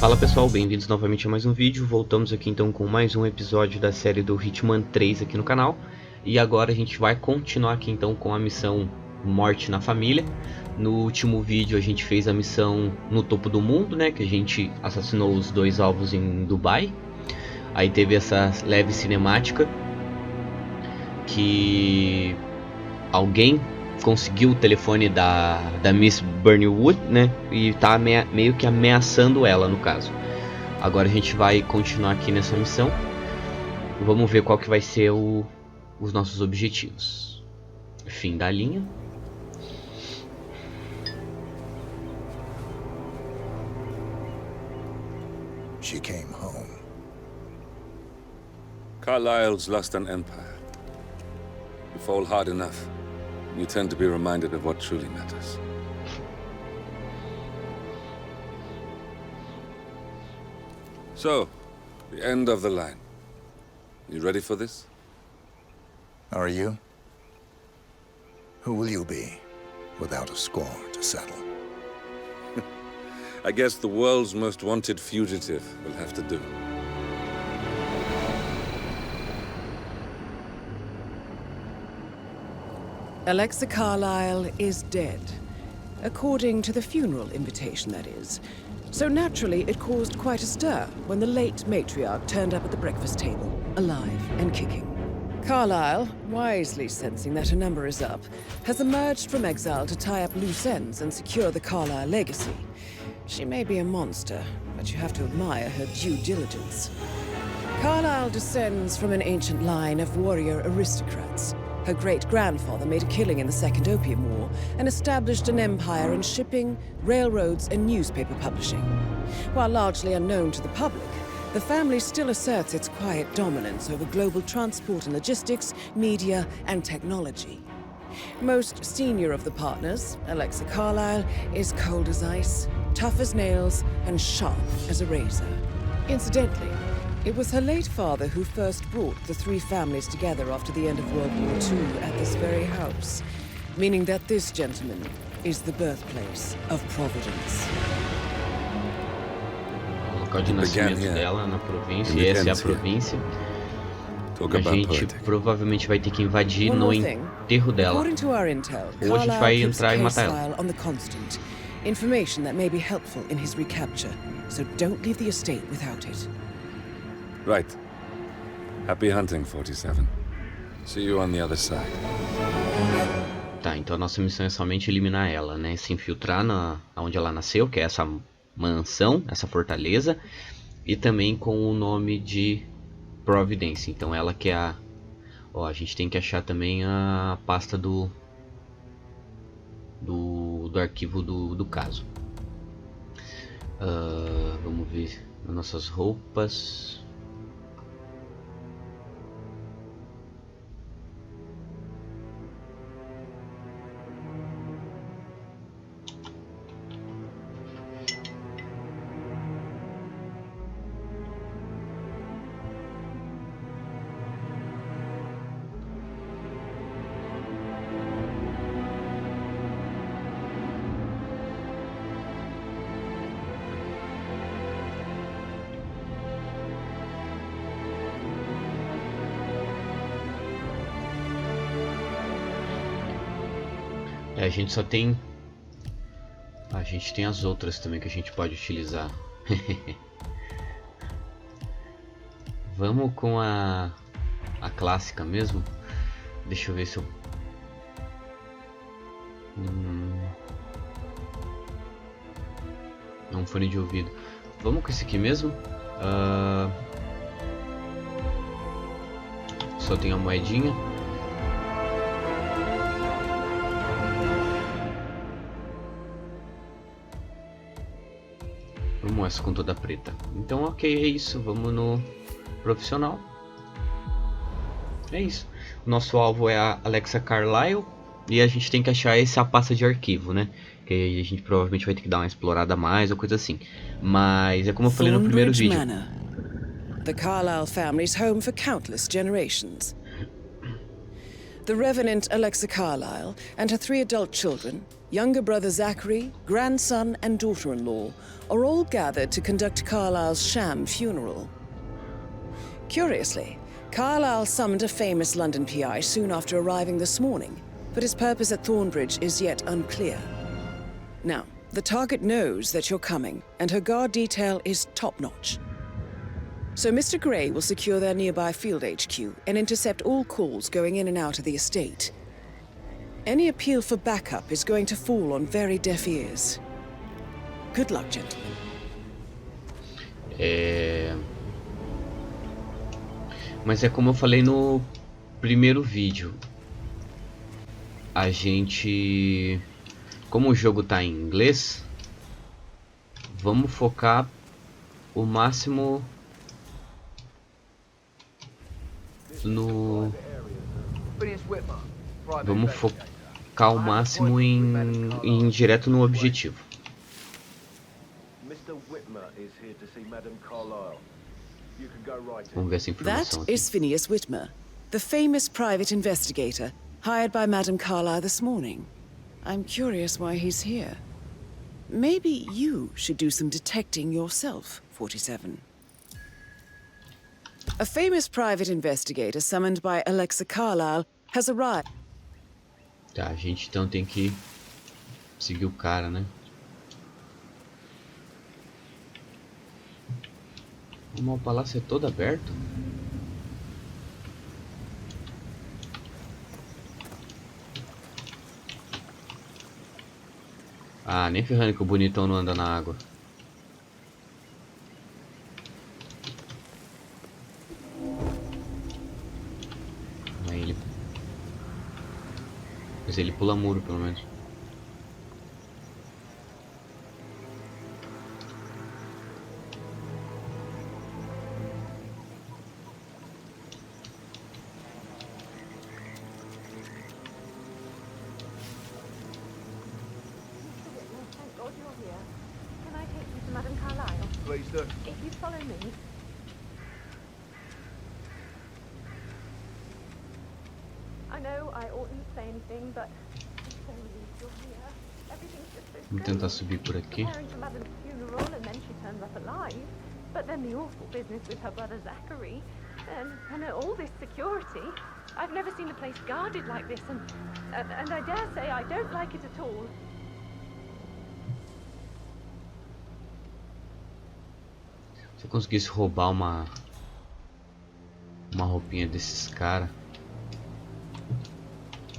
Fala pessoal, bem-vindos novamente a mais um vídeo. Voltamos aqui então com mais um episódio da série do Hitman 3 aqui no canal. E agora a gente vai continuar aqui então com a missão Morte na Família. No último vídeo a gente fez a missão no topo do mundo, né? Que a gente assassinou os dois alvos em Dubai. Aí teve essa leve cinemática que alguém conseguiu o telefone da Miss Burneywood, né? E tá meio que ameaçando ela, no caso. Agora a gente vai continuar aqui nessa missão. Vamos ver qual que vai ser os nossos objetivos. Fim da linha. She came home. Carlyle's lost an empire. You fall hard enough, you tend to be reminded of what truly matters. So, the end of the line. You ready for this? Are you? Who will you be without a score to settle? I guess the world's most wanted fugitive will have to do. Alexa Carlyle is dead. According to the funeral invitation, that is. So naturally, it caused quite a stir when the late matriarch turned up at the breakfast table, alive and kicking. Carlyle, wisely sensing that her number is up, has emerged from exile to tie up loose ends and secure the Carlyle legacy. She may be a monster, but you have to admire her due diligence. Carlyle descends from an ancient line of warrior aristocrats. Her great-grandfather made a killing in the Second Opium War and established an empire in shipping, railroads, and newspaper publishing. While largely unknown to the public, the family still asserts its quiet dominance over global transport and logistics, media, and technology. Most senior of the partners, Alexa Carlyle, is cold as ice, tough as nails, and sharp as a razor. Incidentally, it was her late father who first brought the three families together after the end of World War II at this very house, meaning that this gentleman is the birthplace of Providence. O local de nascimento dela na província, e essa é a província. A gente provavelmente vai ter que invadir no enterro dela. Ou a gente vai entrar e matar ela. Information that may be helpful in his recapture, so don't leave the estate without it. Right. Happy hunting, 47. See you on the other side. Tá, então a nossa missão é somente eliminar ela, né? Se infiltrar onde ela nasceu, que é essa mansão, essa fortaleza. E também com o nome de Providence. Então ela que é a... Ó, a gente tem que achar também a pasta do arquivo do caso. Vamos ver as nossas roupas. A gente só tem... A gente tem as outras também que a gente pode utilizar. Vamos com a clássica mesmo. Deixa eu ver se eu... Um fone de ouvido. Vamos com esse aqui mesmo. Só tem a moedinha. Vamos essa com toda preta. Então ok, é isso. Vamos no profissional. É isso. O nosso alvo é a Alexa Carlyle. E a gente tem que achar essa pasta de arquivo, né? Que aí a gente provavelmente vai ter que dar uma explorada a mais ou coisa assim. Mas é como eu falei no primeiro vídeo. The Carlyle family's home for countless generations. The Revenant Alexa Carlyle and her 3 adult children, younger brother Zachary, grandson and daughter-in-law, are all gathered to conduct Carlyle's sham funeral. Curiously, Carlyle summoned a famous London PI soon after arriving this morning, but his purpose at Thornbridge is yet unclear. Now, the target knows that you're coming, and her guard detail is top-notch. So Mr. Gray will secure their nearby field HQ and intercept all calls going in and out of the estate. Any appeal for backup is going to fall on very deaf ears. Good luck, gentlemen. Mas é como eu falei no primeiro vídeo. A gente... Como o jogo tá em inglês, vamos focar o máximo no... Vamos focar o máximo em direto no objetivo. Vamos ver essa informação That aqui. is Phineas Whitmer, the famous private investigator hired by Madame Carlyle this morning. I'm curious why he's here. Maybe you should do some detecting yourself, 47. A famous private investigator summoned by Alexa Carlyle has arrived. Tá, a gente então tem que seguir o cara, né? O palácio é todo aberto? Ah, nem ferrando que o bonitão não anda na água. Aí ele... Mas ele pula muro, pelo menos. If you follow me. I know I oughtn't say anything, but I'm so relieved you're here. Everything's just so Vamos tentar subir por aqui. preparing for Mother's funeral, and then she turns up alive. But then the awful business with her brother Zachary, and all this security. I've never seen a place guarded like this, and I dare say I don't like it at all. Se eu conseguisse roubar uma roupinha desses caras,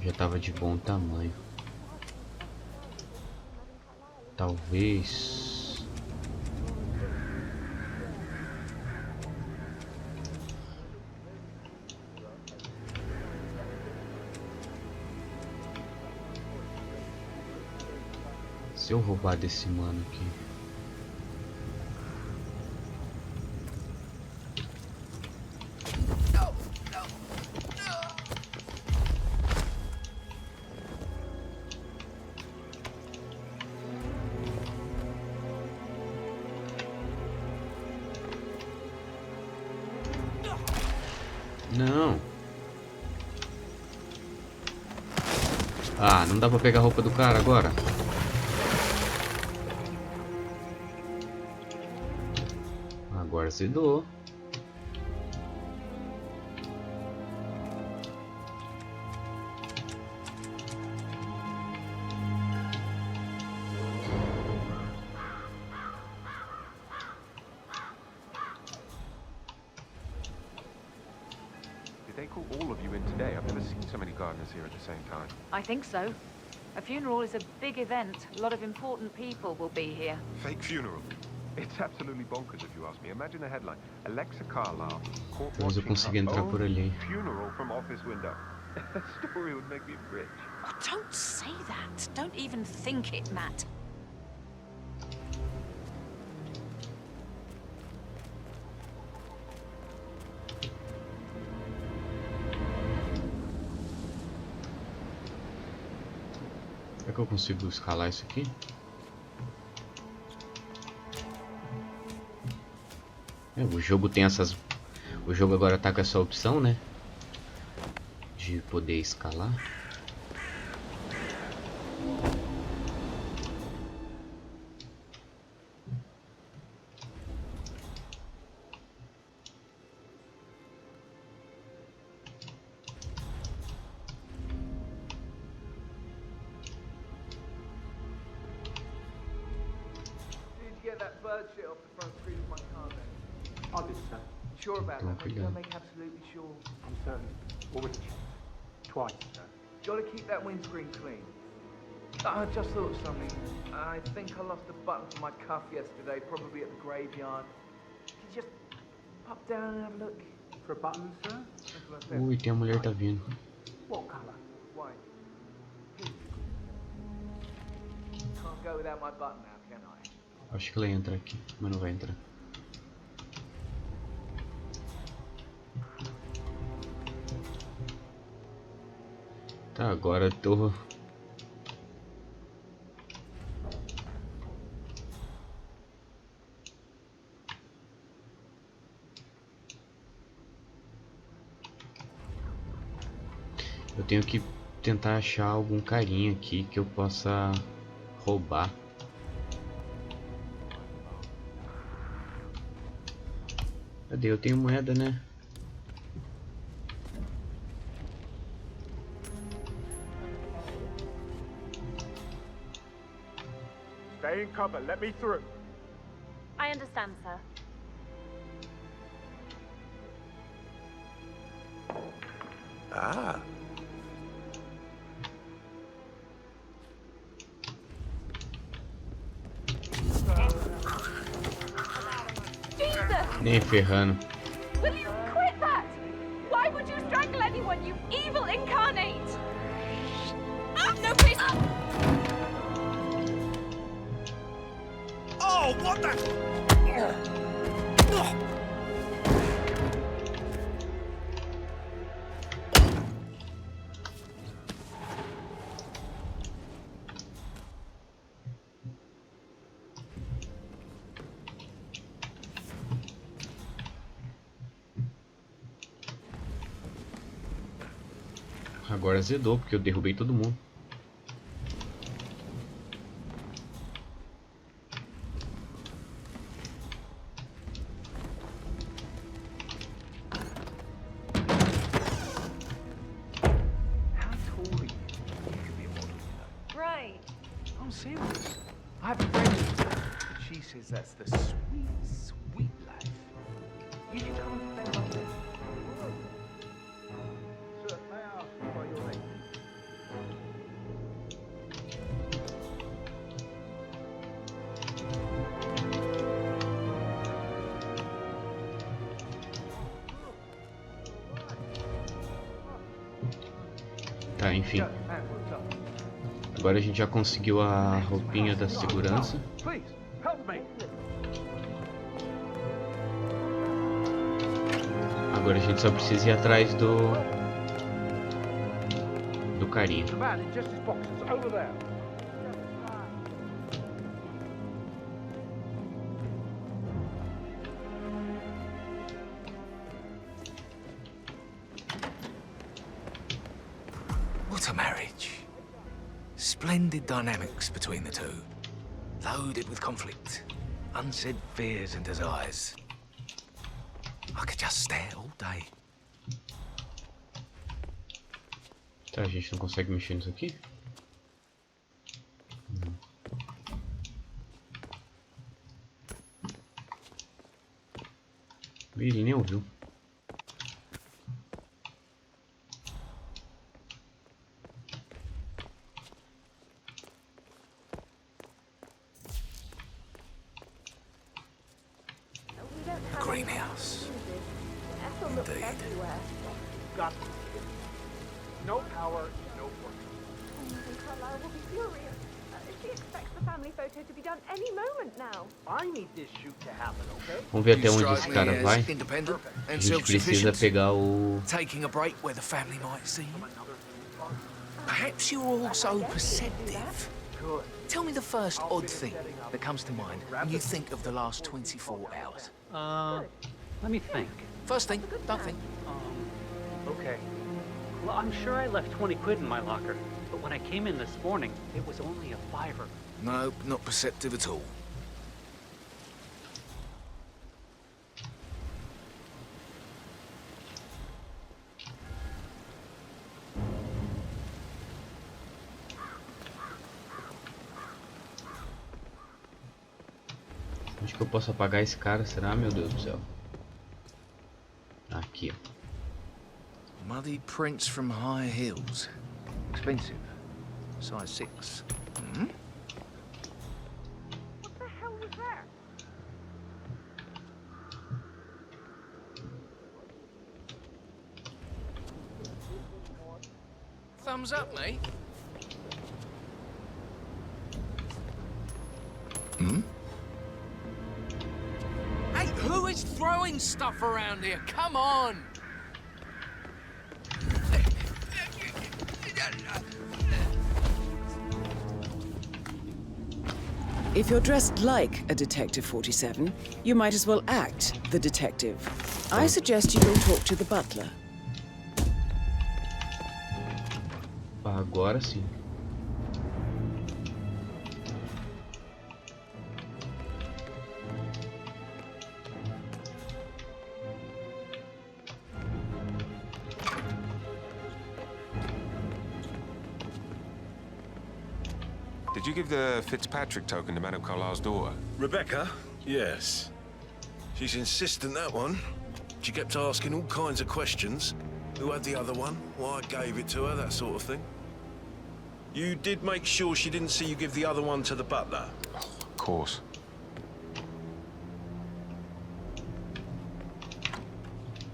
já tava de bom tamanho. Talvez. Se eu roubar desse mano aqui. Não. Ah, não dá pra pegar a roupa do cara agora. Agora se doou. Did they call all of you in today? I've never seen so many gardeners here at the same time. I think so. A funeral is a big event. A lot of important people will be here. Fake funeral? It's absolutely bonkers if you ask me. Imagine the headline. Alexa Carlyle caught Mas eu watching consegui her entrar own por ali. funeral from office window. A story would make me rich. Oh, don't say that. Don't even think it, Matt. Será que eu consigo escalar isso aqui? O jogo tem essas... O jogo agora tá com essa opção, né? de poder escalar. Sure about Toma that, mate. cuidado. Gotta make absolutely sure. I'm certain. Already checked. Twice, sir. Gotta keep that windscreen clean. I just thought of something. I think I lost a button from my cuff yesterday, probably at the graveyard. Could you just pop down and have a look? For a button, sir? That's what I said. Ui, tem a mulher tá vindo. What colour? White. Can't go without my button now, can I? Acho que ela entra aqui, mas não vai entrar. Tá, agora eu tô... Eu tenho que tentar achar algum carinha aqui que eu possa roubar. Cadê? Eu tenho moeda, né? Stay in cover. Let me through. I understand, sir. Ah, Jesus! Nem ferrando. Will you quit that? Why would you strangle anyone, you evil incarnate? No, please! oh, what the? Agora azedou, porque eu derrubei todo mundo. How tall are you? You could be a model, you know. Right. I'm serious. I have a friend, and she says that's the sweet, sweet life. You should come and spend one day. Sir, may I ask you why you're late? Tá, enfim. Go, man, what's up? Agora a gente já conseguiu a roupinha da segurança. Please, help me. Agora a gente só precisa ir atrás do carinha. The man in Justice boxes over there. What a marriage. Splendid dynamics between the two. Loaded with conflict, unsaid fears and desires. I could just stare all day. Tá, a gente não consegue mexer nisso aqui? Não. Ih, ele nem ouviu. We don't have Greenhouse. Ethel looks Indeed. everywhere. Got it. No power, no work. And Carlisle will be furious. She expects the family photo to be done any moment now. I need this shoot to happen, okay? Vamos ver You até onde strike esse me cara as vai. independent A and gente precisa self-sufficient. pegar o... Taking a break where the family might see you. Perhaps you're also perceptive. Good. Tell me the first odd thing that comes to mind when you think of the last 24 hours. Let me think. First thing, don't think. Okay. Well, I'm sure I left 20 quid in my locker, but when I came in this morning, it was only a $5. Nope, not perceptive at all. Onde que eu posso apagar esse cara? Será? Meu Deus do céu. Aqui, ó. Muddy prints from high heels. Expensive. Size 6. Hmm? What the hell was that? Thumbs up, mate. Hmm? Hey, who is throwing stuff around here? Come on! If you're dressed like a Detective 47, you might as well act the detective. I suggest you go talk to the butler. Agora sim. Did you give the Fitzpatrick token to Madame Carlisle's daughter? Rebecca? Yes. She's insistent, that one. She kept asking all kinds of questions. Who had the other one? Why I gave it to her, that sort of thing. You did make sure she didn't see you give the other one to the butler? Of course.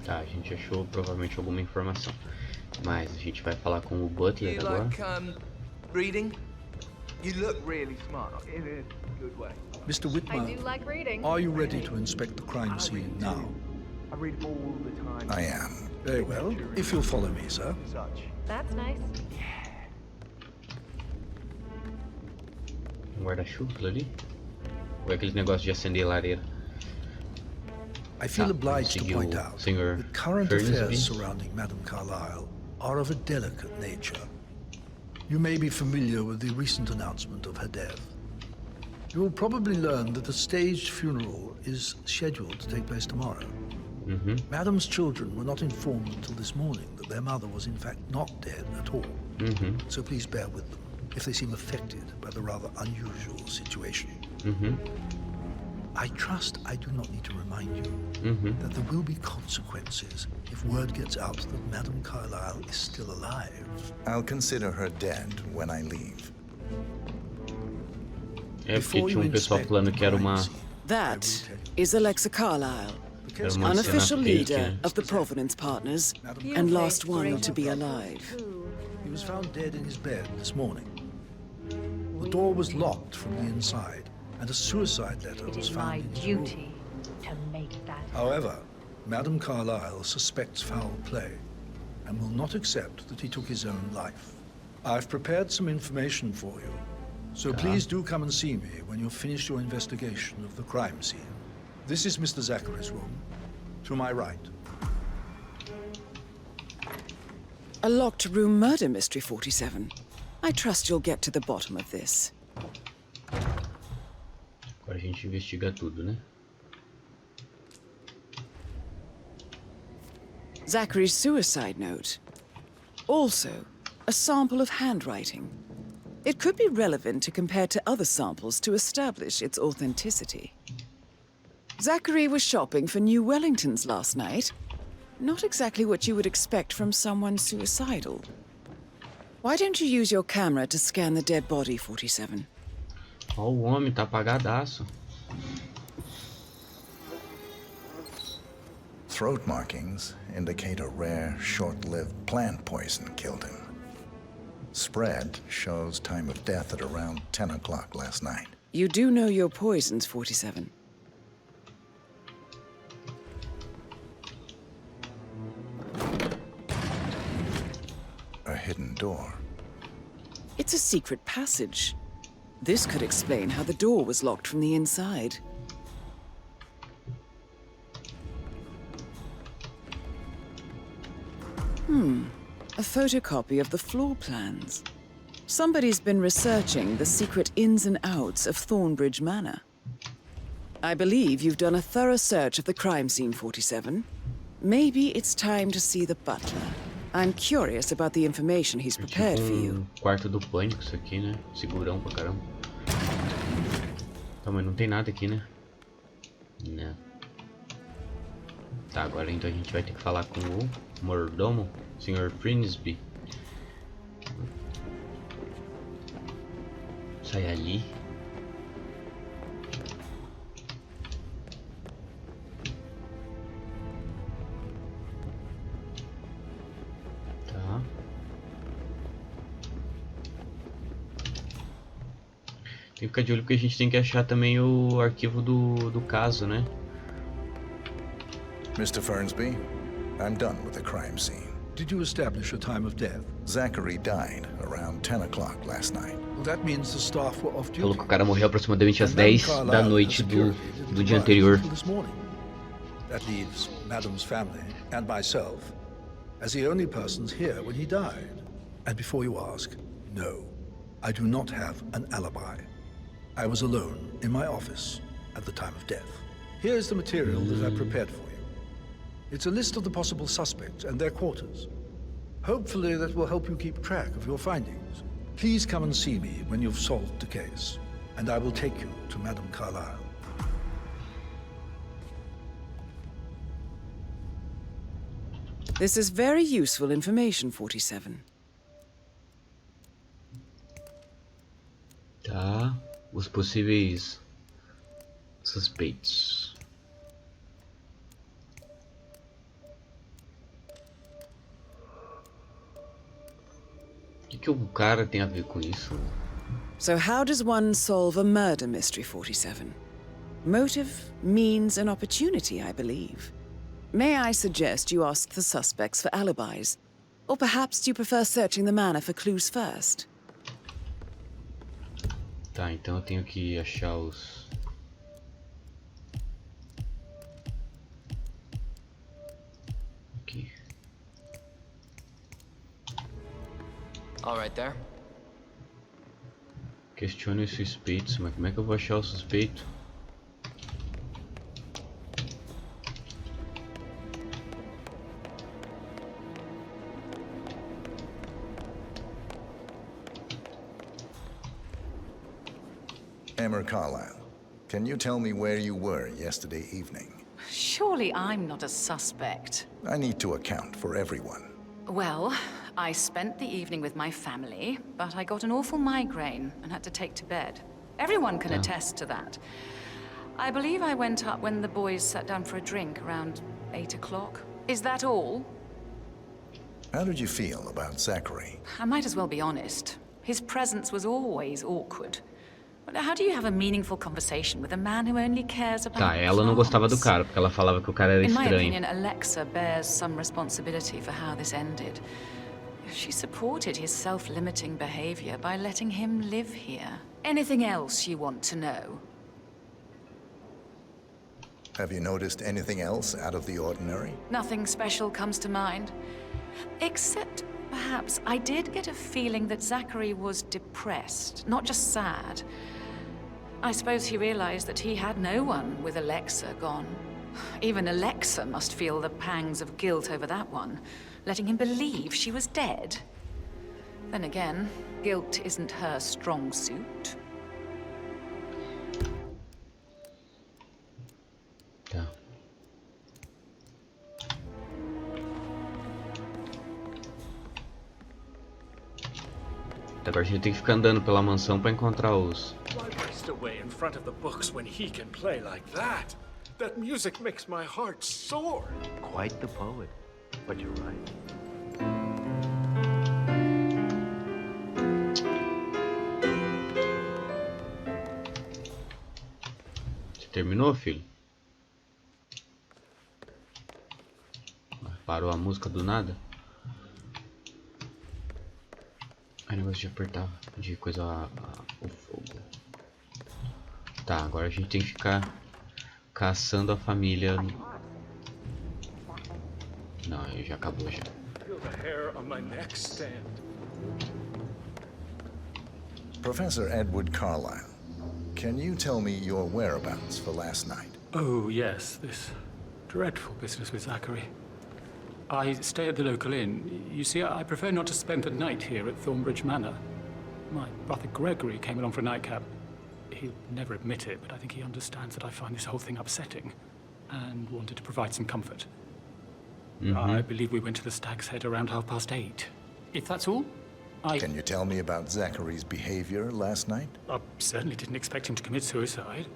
Tá, a gente achou provavelmente alguma informação. Mas a gente vai falar com o butler You agora. like, reading? You look really smart, in a good way. Mr. I do Whitmer, like reading. are you ready to inspect the crime scene now? I read all the time. I am. Very well. If you'll follow me, sir. Such. That's nice. Um guarda-chuva ali? Ou é aquele negócio de acender lareira? I feel Ah, obliged to conseguiu point out o senhor that current Furnace affairs Beans? surrounding Madame Carlisle are of a delicate nature. You may be familiar with the recent announcement of her death. You will probably learn that a staged funeral is scheduled to take place tomorrow. Madame's children were not informed until this morning that their mother was in fact not dead at all. So please bear with them if they seem affected by the rather unusual situation. I trust I do not need to remind you that there will be consequences if word gets out that Madame Carlisle is still alive. I'll consider her dead when I leave. É porque tinha um pessoal falando que era uma... That is Alexa Carlisle, Era uma unofficial cena fake, leader né? of the Providence Partners and last one to be alive. He was found dead in his bed this morning. The door was locked from the inside, and a suicide letter It was is found my in his room. duty to make that. However, Madame Carlisle suspects foul play and will not accept that he took his own life. I've prepared some information for you, so please do come and see me when you've finished your investigation of the crime scene. This is Mr. Zachary's room, to my right. A locked room murder mystery, 47. I trust you'll get to the bottom of this. Agora a gente investiga tudo, né? Zachary's suicide note. Also, a sample of handwriting. It could be relevant to compare to other samples to establish its authenticity. Zachary was shopping for new Wellingtons last night. Not exactly what you would expect from someone suicidal. Why don't you use your camera to scan the dead body, 47? Ó, o homem tá apagadaço. Throat markings indicate a rare, short-lived plant poison killed him. Spread shows time of death at around 10 o'clock last night. You do know your poisons, 47. A hidden door. It's a secret passage. This could explain how the door was locked from the inside. A photocopy of the floor plans. Somebody's been researching the secret ins and outs of Thornbridge Manor. I believe you've done a thorough search of the crime scene, 47. Maybe it's time to see the butler. I'm curious about the information he's prepared for you. Quarto do pânico isso aqui, né? Segurão pra caramba. Tá, mas não tem nada aqui, né? Não. Tá, agora então a gente vai ter que falar com o mordomo, Sr. Frisby. Sai ali. Tá. Tem que ficar de olho porque a gente tem que achar também o arquivo do caso, né? Mr. Fernsby, I'm done with the crime scene. Did you establish a time of death? Zachary died around 10 o'clock last night. Well, that means the staff were off duty. Falou que o cara morreu aproximadamente às 10 da noite do dia anterior. That leaves Madam's family and myself as the only persons here when he died. And before you ask, no, I do not have an alibi. I was alone in my office at the time of death. Here's the material that I prepared for you. It's a list of the possible suspects and their quarters. Hopefully that will help you keep track of your findings. Please come and see me when you've solved the case, and I will take you to Madame Carlyle. This is very useful information, 47. Tá, os possíveis suspeitos. O que o cara tem a ver com isso? So how does one solve a murder mystery, 47? Motive, means, and opportunity, I believe. May I suggest you ask the suspects for alibis? Or perhaps you prefer searching the manor for clues first? Tá, então eu tenho que achar os... Aqui. All right there. Questione os suspeitos, mas como é que eu vou achar o suspeito? Emma Carlyle, can you tell me where you were yesterday evening? Surely I'm not a suspect. I need to account for everyone. Well, I spent the evening with my family, but I got an awful migraine and had to take to bed. Everyone can attest to that. I believe I went up when the boys sat down for a drink around 8 o'clock. Is that all? How did you feel about Zachary? I might as well be honest. His presence was always awkward. But how do you have a meaningful conversation with a man who only cares about Tá, ela não gostava do cara, porque ela falava que o cara era In my estranho. opinion, Alexa bears some responsibility for how this ended. She supported his self-limiting behavior by letting him live here. Anything else you want to know? Have you noticed anything else out of the ordinary? Nothing special comes to mind. Except, perhaps, I did get a feeling that Zachary was depressed, not just sad. I suppose he realized that he had no one with Alexa gone. Even Alexa must feel the pangs of guilt over that one, letting him believe she was dead. Then again, guilt isn't her strong suit. Tá. Agora a gente tem que ficar andando pela mansão pra encontrar os... Why waste away in front of the books when he can play like that? That music makes my heart soar. Quite the poet, but you're right. Você terminou, filho? Parou a música do nada? Ai, negócio de apertar, de coisa o fogo. Tá, agora a gente tem que ficar caçando a família. Não, já acabou já. feel the hair on my neck stand. Professor Edward Carlyle, can you tell me your whereabouts for last night? Oh, yes, this dreadful business with Zachary. I stay at the local inn. You see, I prefer not to spend the night here at Thornbridge Manor. My brother Gregory came along for a nightcap. He'll never admit it, but I think he understands that I find this whole thing upsetting and wanted to provide some comfort. I believe we went to the Stag's Head around 8:30. If that's all, Can you tell me about Zachary's behavior last night? I certainly didn't expect him to commit suicide.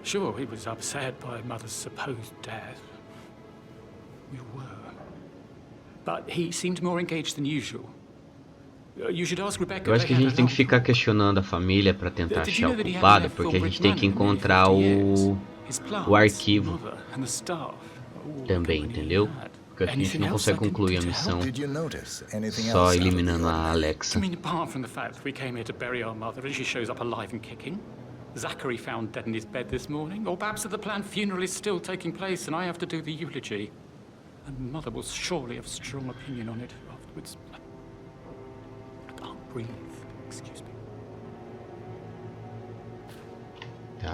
Sure, he was upset by Mother's supposed death. We were. But he seemed more engaged than usual. You should ask Rebecca. Eu acho que a gente tem que ficar questionando a família pra tentar achar o culpado, porque a gente tem que encontrar o arquivo também, entendeu? Porque a gente não consegue concluir a missão só eliminando a Alexa. I mean, apart from the fact that we came here to bury our mother and she shows up alive and kicking, Zachary found dead in his bed this morning, or perhaps that the planned funeral is still taking place and I have to do the eulogy. And Mother will surely have a strong opinion on it afterwards. I can't breathe. Excuse me. Tá.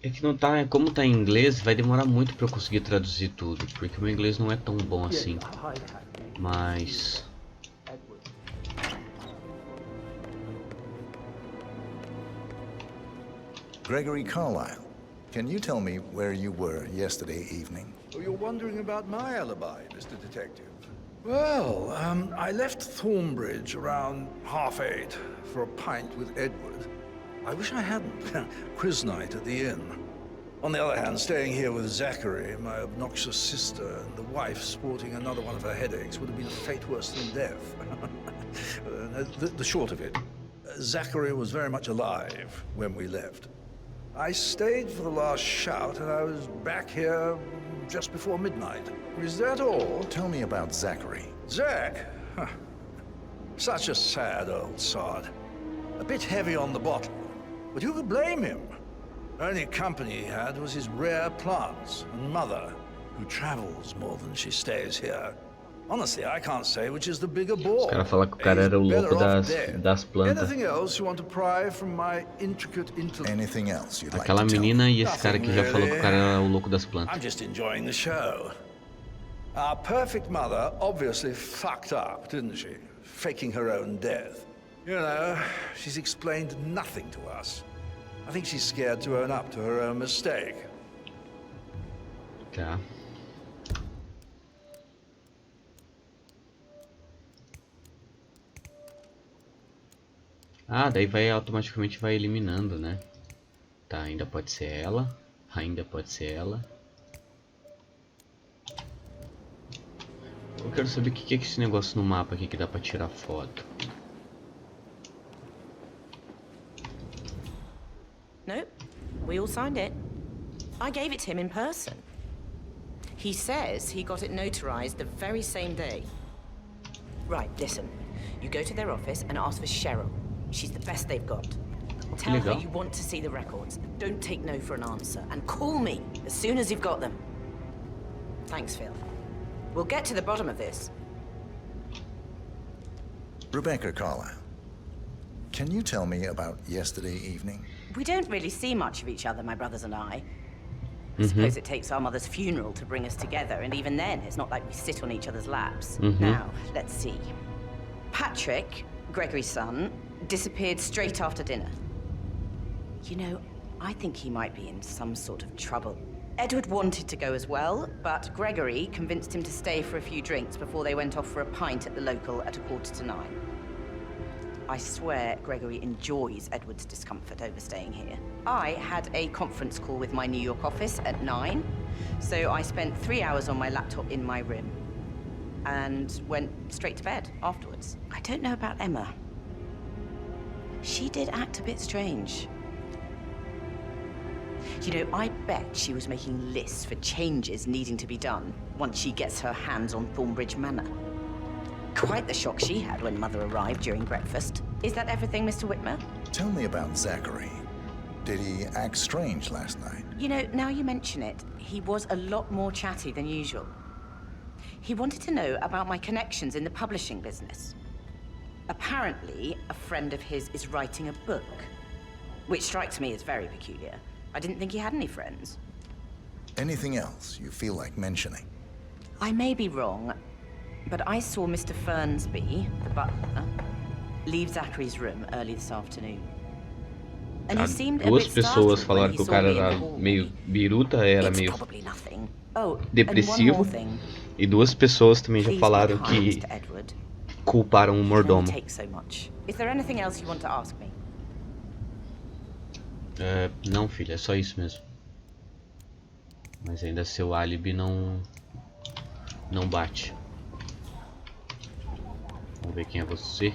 É que não tá, como tá em inglês, vai demorar muito pra eu conseguir traduzir tudo, porque o meu inglês não é tão bom assim. Mas Gregory Carlyle, can you tell me where you were yesterday evening? Oh, you're wondering about my alibi, Mr. Detective. Well, I left Thornbridge around 8:30 for a pint with Edward. I wish I hadn't. Quiz night at the inn. On the other hand, staying here with Zachary, my obnoxious sister, and the wife sporting another one of her headaches would have been a fate worse than death. The short of it, Zachary was very much alive when we left. I stayed for the last shout, and I was back here just before midnight. Is that all? Tell me about Zachary. Zach? Huh. Such a sad old sod. A bit heavy on the bottle, but who could blame him? Only company he had was his rare plants and Mother, who travels more than she stays here. Honestly, I can't say which is the bigger ball. Os caras falam que o cara era o louco das plantas. Anything else you want to pry from my intricate intellect? Anything else you'd like Aquela to tell menina me? e esse cara que já falou que o cara era o louco das plantas. I'm just enjoying the show. Our perfect mother obviously fucked up, didn't she? Faking her own death. You know, she's explained nothing to us. I think she's scared to own up to her own mistake. Tá. Ah, daí vai automaticamente vai eliminando, né? Tá, ainda pode ser ela. Ainda pode ser ela. Eu quero saber o que é esse negócio no mapa aqui que dá pra tirar foto. Nope, we all signed it. I gave it to him in person. He says he got it notarized the very same day. Right, listen. You go to their office and ask for Cheryl. She's the best they've got. Tell her you want to see the records. Don't take no for an answer. And call me as soon as you've got them. Thanks, Phil. We'll get to the bottom of this. Rebecca Carlyle, can you tell me about yesterday evening? We don't really see much of each other, my brothers and I. I suppose it takes our mother's funeral to bring us together, and even then, it's not like we sit on each other's laps. Now, let's see. Patrick, Gregory's son, disappeared straight after dinner. You know, I think he might be in some sort of trouble. Edward wanted to go as well, but Gregory convinced him to stay for a few drinks before they went off for a pint at the local at 9:15. I swear Gregory enjoys Edward's discomfort overstaying here. I had a conference call with my New York office at 9, so I spent 3 hours on my laptop in my room and went straight to bed afterwards. I don't know about Emma. She did act a bit strange. You know, I bet she was making lists for changes needing to be done once she gets her hands on Thornbridge Manor. Quite the shock she had when Mother arrived during breakfast. Is that everything, Mr. Whitmer? Tell me about Zachary. Did he act strange last night? You know, now you mention it, he was a lot more chatty than usual. He wanted to know about my connections in the publishing business. Apparently, a friend of his is writing a book, which strikes me as very peculiar. I didn't think he had any friends. Anything else you feel like mentioning? I may be wrong, but I saw Mr. Fernsby, the butler, leave Zachary's room early this afternoon. And he seemed a Duas bit pessoas startled when falaram he que o saw cara me in the era hall. meio biruta, era It's meio probably nothing. Oh, and one depressivo. more thing. E duas pessoas também já Please falaram be kind, que Mr. Edward. culparam o It can only mordomo. take so much. Is there anything else you want to ask me? Não, filha, é só isso mesmo. Mas ainda seu álibi não bate. Vamos ver quem é você.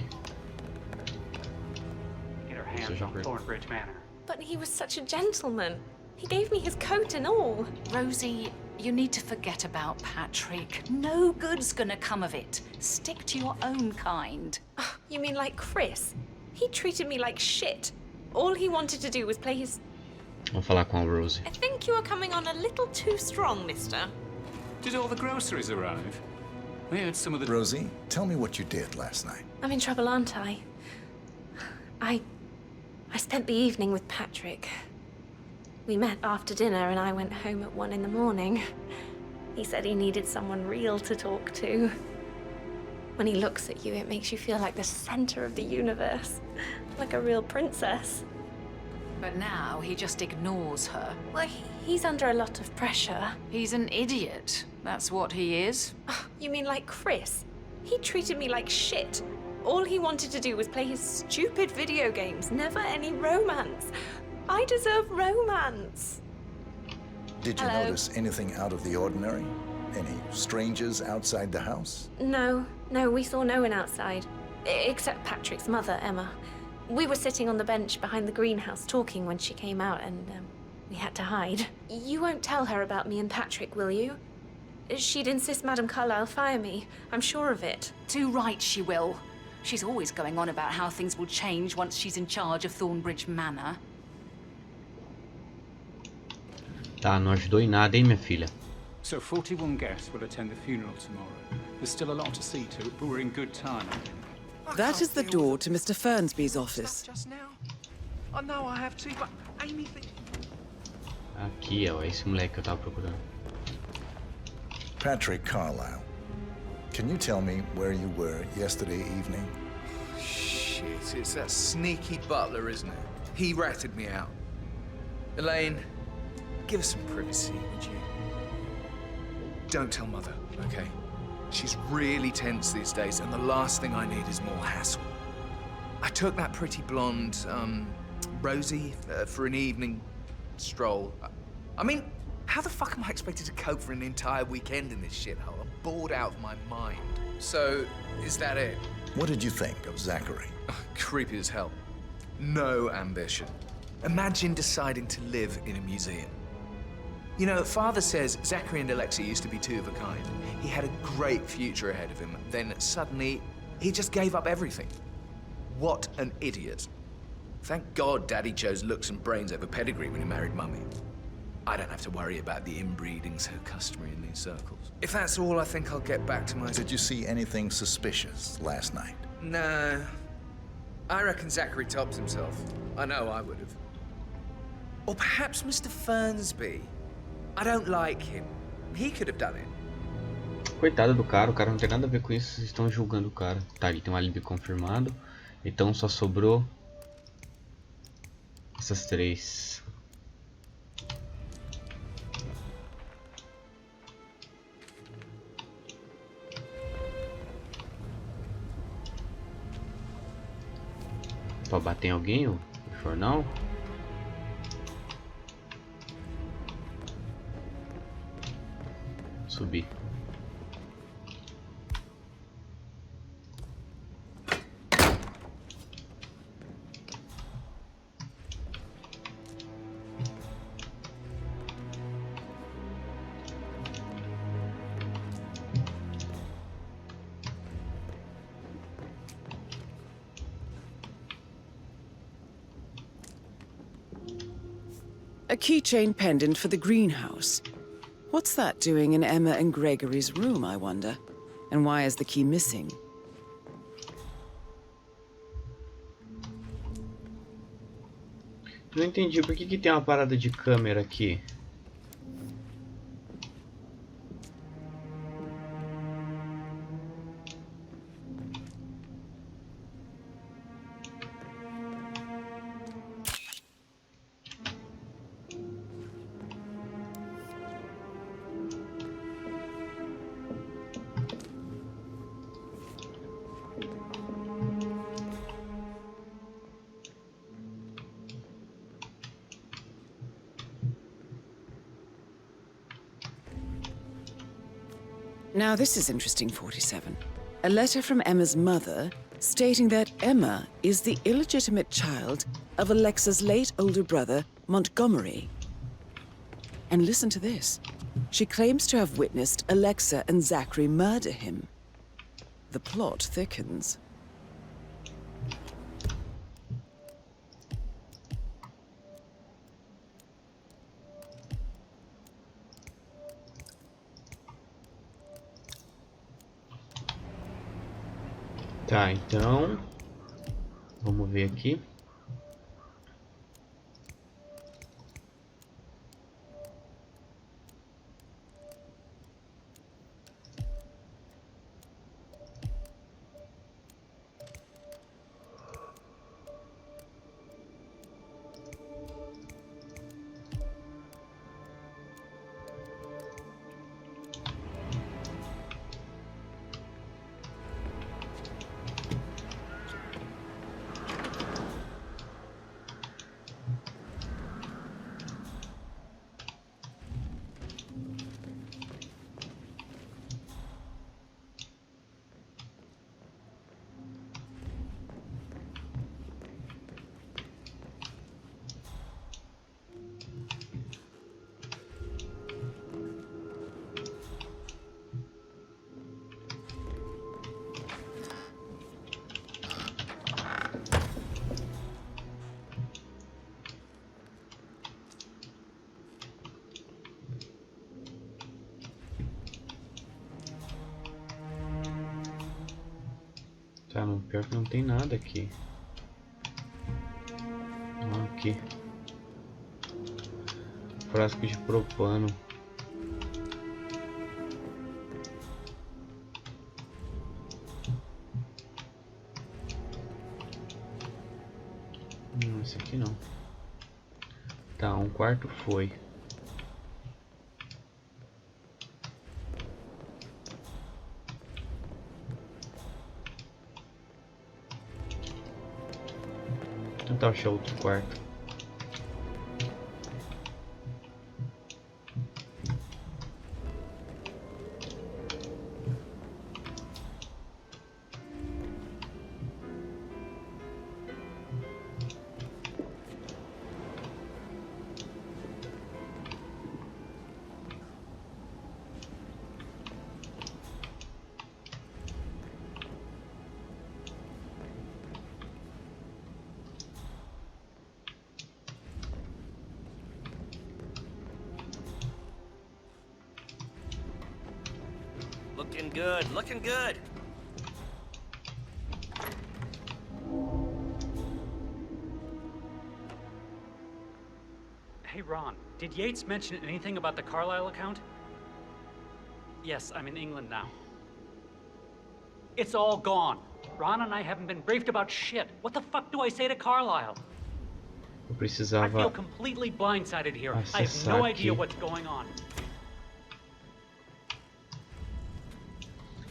Get our hands on Thornbridge Manor. But he was such a gentleman. He gave me his coat and all. Rosie, you need to forget about Patrick. No good's gonna come of it. Stick to your own kind. You mean like Chris? He treated me like shit. All he wanted to do was play his... Vou falar com a Rosie. I think you are coming on a little too strong, mister. Did all the groceries arrive? We had some of the... Rosie, tell me what you did last night. I'm in trouble, aren't I? I spent the evening with Patrick. We met after dinner and I went home at 1 in the morning. He said he needed someone real to talk to. When he looks at you, it makes you feel like the center of the universe. Like a real princess. But now he just ignores her. Well, he's under a lot of pressure. He's an idiot. That's what he is. You mean like Chris? He treated me like shit. All he wanted to do was play his stupid video games, never any romance. I deserve romance. Did you Hello? notice anything out of the ordinary? Any strangers outside the house? No, we saw no one outside. Except Patrick's mother, Emma. We were sitting on the bench behind the greenhouse talking when she came out and we had to hide. You won't tell her about me and Patrick, will you? She'd insist Madame Carlyle fire me. I'm sure of it. Too right she will. She's always going on about how things will change once she's in charge of Thornbridge Manor. Tá, não ajudou em nada, hein, minha filha? So 41 guests will attend the funeral tomorrow. There's still a lot to see to, but we're in good time. That is the door to Mr. Fernsby's office. Just now. I know I have to, but Amy thinks... Aqui, ó, esse moleque que eu tava procurando. Patrick Carlyle. Can you tell me where you were yesterday evening? Shit, it's that sneaky butler, isn't it? He ratted me out. Elaine, give us some privacy, would you? Don't tell Mother, okay? She's really tense these days, and the last thing I need is more hassle. I took that pretty blonde, Rosie, for an evening stroll. I mean, how the fuck am I expected to cope for an entire weekend in this shithole? I'm bored out of my mind. So, is that it? What did you think of Zachary? Creepy as hell. No ambition. Imagine deciding to live in a museum. You know, Father says Zachary and Alexa used to be two of a kind. He had a great future ahead of him. Then suddenly, he just gave up everything. What an idiot. Thank God Daddy chose looks and brains over pedigree when he married Mummy. I don't have to worry about the inbreeding so customary in these circles. If that's all, I think I'll get back to my... Did you see anything suspicious last night? No. I reckon Zachary tops himself. I know I would have. Or perhaps Mr. Fernsby. I don't like him. He could have done it. Coitado do cara, o cara não tem nada a ver com isso, vocês estão julgando o cara. Tá, ele tem um álibi confirmado, então só sobrou essas três. Pra bater em alguém, o jornal? Subir. keychain pendant for the greenhouse. What's that doing in Emma and Gregory's room, I wonder? And why is the key missing? Não entendi por que tem uma parada de câmera aqui. Now this is interesting, 47. A letter from Emma's mother stating that Emma is the illegitimate child of Alexa's late older brother, Montgomery. And listen to this. She claims to have witnessed Alexa and Zachary murder him. The plot thickens. Tá, então vamos ver aqui. Tá, não, pior que não tem nada aqui. Aqui. Frasco de propano. Não, esse aqui não. Tá, um quarto foi. Tentar achar outro quarto. Looking good, looking good. Hey, Ron, did Yates mention anything about the Carlisle account? Yes, I'm in England now. It's all gone. Ron and I haven't been briefed about shit. What the fuck do I say to Carlisle? Eu precisava I feel completely blindsided here. I have no idea what's going on.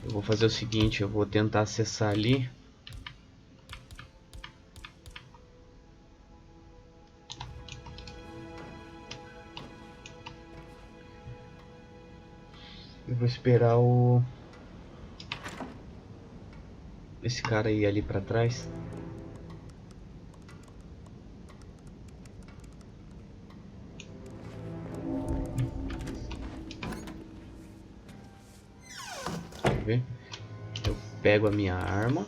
Eu vou fazer o seguinte, eu vou tentar acessar ali. Eu vou esperar esse cara ir ali pra trás. Ver. Eu pego a minha arma.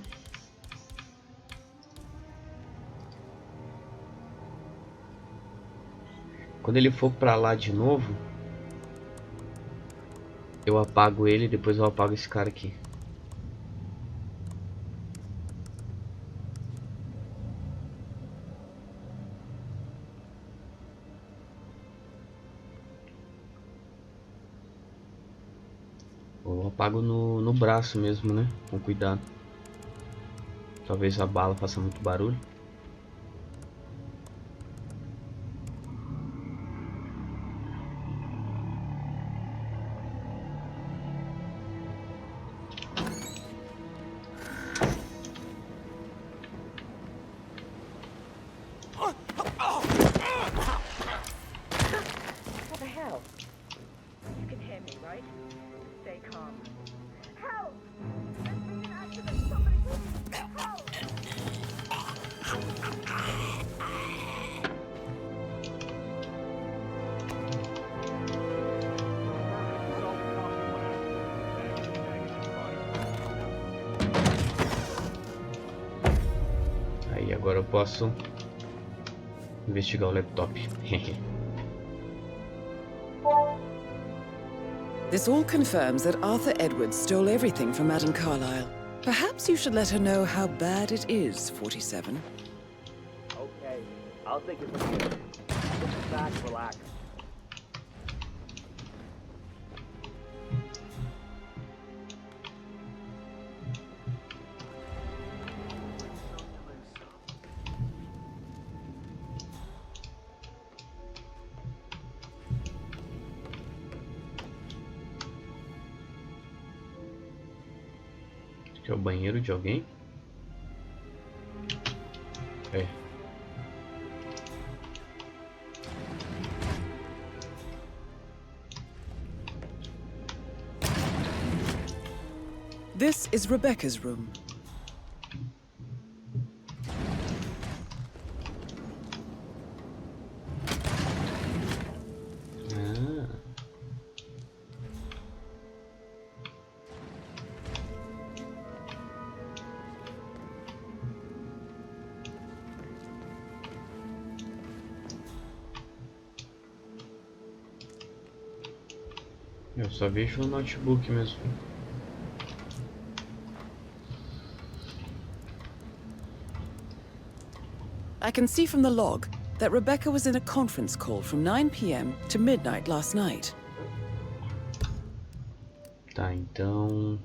Quando ele for pra lá de novo, eu apago ele e depois eu apago esse cara aqui. Ou eu apago no braço mesmo, né? Com cuidado. Talvez a bala faça muito barulho. What the hell? You can hear me, right? Stay calm. Help! There's been an accident. Somebody help! Aí agora eu posso investigar o laptop. This all confirms that Arthur Edwards stole everything from Madame Carlyle. Perhaps you should let her know how bad it is, 47. Okay, I'll take it from here. Sit back, relax. Aqui é o banheiro de alguém? É. This is Rebecca's room. Eu só vejo o notebook mesmo. I can see from the log that Rebecca was in a conference call from 9 p.m. to midnight last night. Tá, então...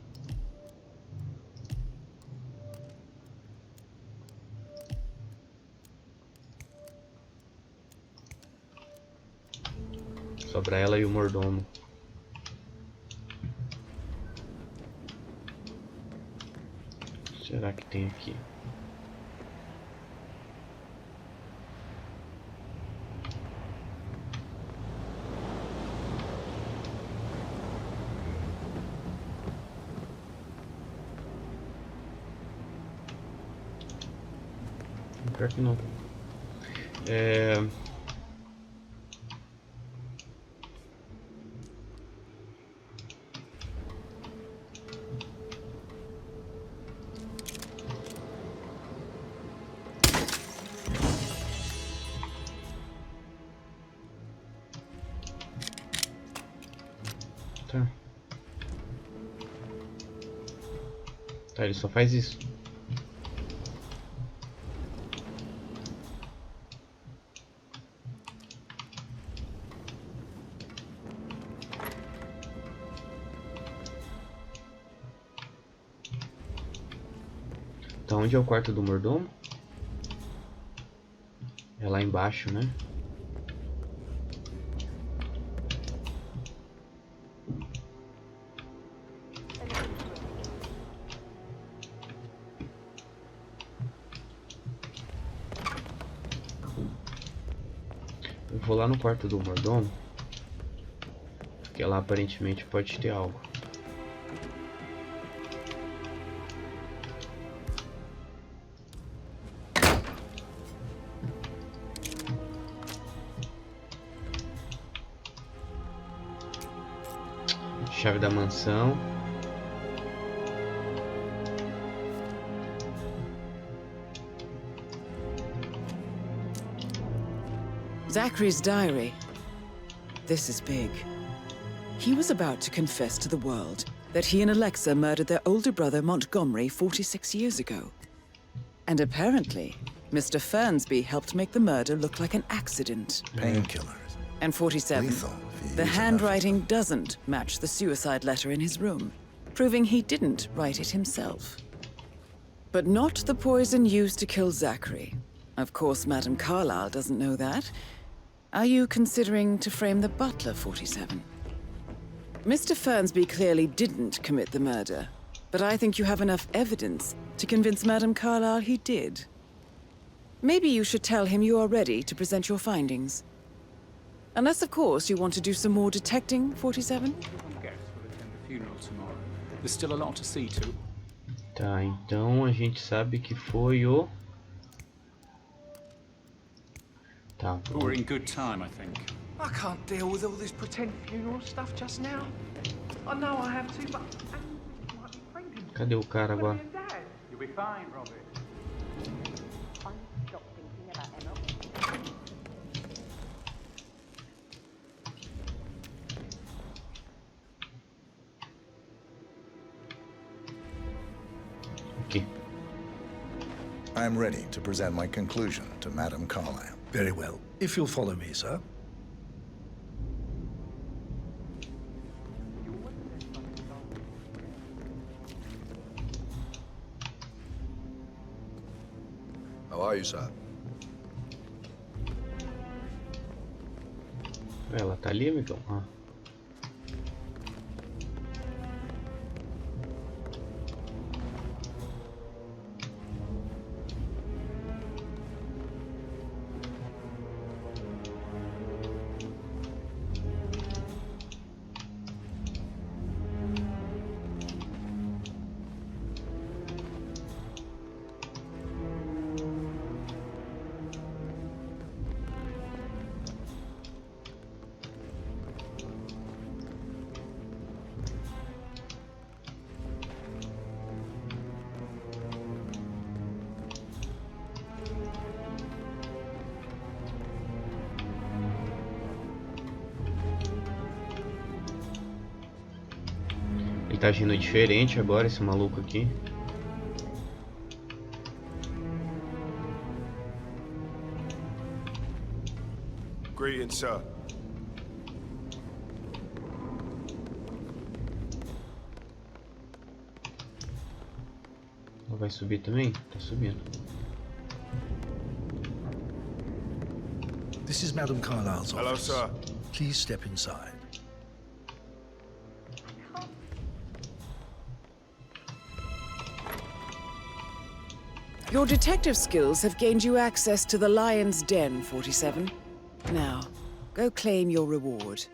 Sobra ela e o mordomo. Será que tem aqui? Pior que não. Tá, ele só faz isso. Tá, onde é o quarto do mordomo? É lá embaixo, né? Eu vou lá no quarto do mordomo, porque lá aparentemente pode ter algo. Chave da mansão. Zachary's diary. This is big. He was about to confess to the world that he and Alexa murdered their older brother Montgomery 46 years ago. And apparently, Mr. Fernsby helped make the murder look like an accident. Painkillers. And 47, Lethal if you the use handwriting doesn't match the suicide letter in his room, proving he didn't write it himself. But not the poison used to kill Zachary. Of course, Madame Carlyle doesn't know that. Are you considering to frame the butler, 47? Mr. Fernsby clearly didn't commit the murder, but I think you have enough evidence to convince Madame Carlyle he did. Maybe you should tell him you are ready to present your findings. Unless, of course, you want to do some more detecting, 47? Guests will attend the funeral tomorrow. There's still a lot to see to. Tá, então a gente sabe que foi o... Tá. We're in good time, I think. I can't deal with all this pretend funeral stuff just now. I know I have to, but... Cadê o cara agora? You'll be fine, Robert. Aqui. I'm ready to present my conclusion to Madame Carlyle. Very well. If you'll follow me, sir. How are you, sir? Ela tá ali, amigão? Ah. Ele tá agindo diferente agora, esse maluco aqui. Greetings, sir. Ela vai subir também? Tá subindo. This is Madame Carlyle's office. Hello, sir. Please step inside. Your detective skills have gained you access to the Lion's Den, 47. Now, go claim your reward.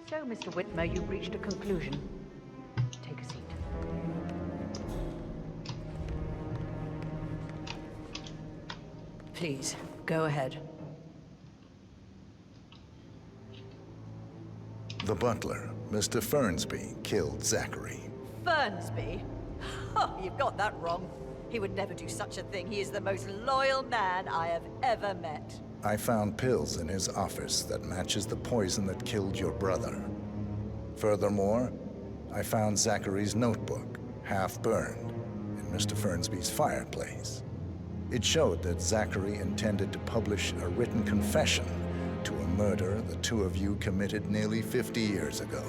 So, Mr. Whitmer, you've reached a conclusion. Take a seat. Please, go ahead. The butler, Mr. Fernsby, killed Zachary. Fernsby? Oh, you've got that wrong. He would never do such a thing. He is the most loyal man I have ever met. I found pills in his office that matches the poison that killed your brother. Furthermore, I found Zachary's notebook, half burned, in Mr. Fernsby's fireplace. It showed that Zachary intended to publish a written confession to a murder the two of you committed nearly 50 years ago.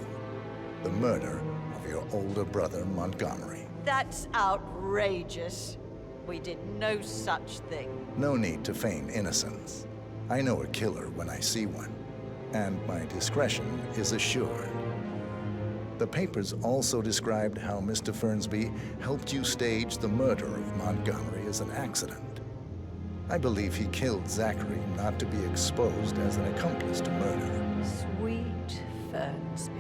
The murder of your older brother, Montgomery. That's outrageous. We did no such thing. No need to feign innocence. I know a killer when I see one, and my discretion is assured. The papers also described how Mr. Fernsby helped you stage the murder of Montgomery as an accident. I believe he killed Zachary not to be exposed as an accomplice to murder. Sweet Fernsby.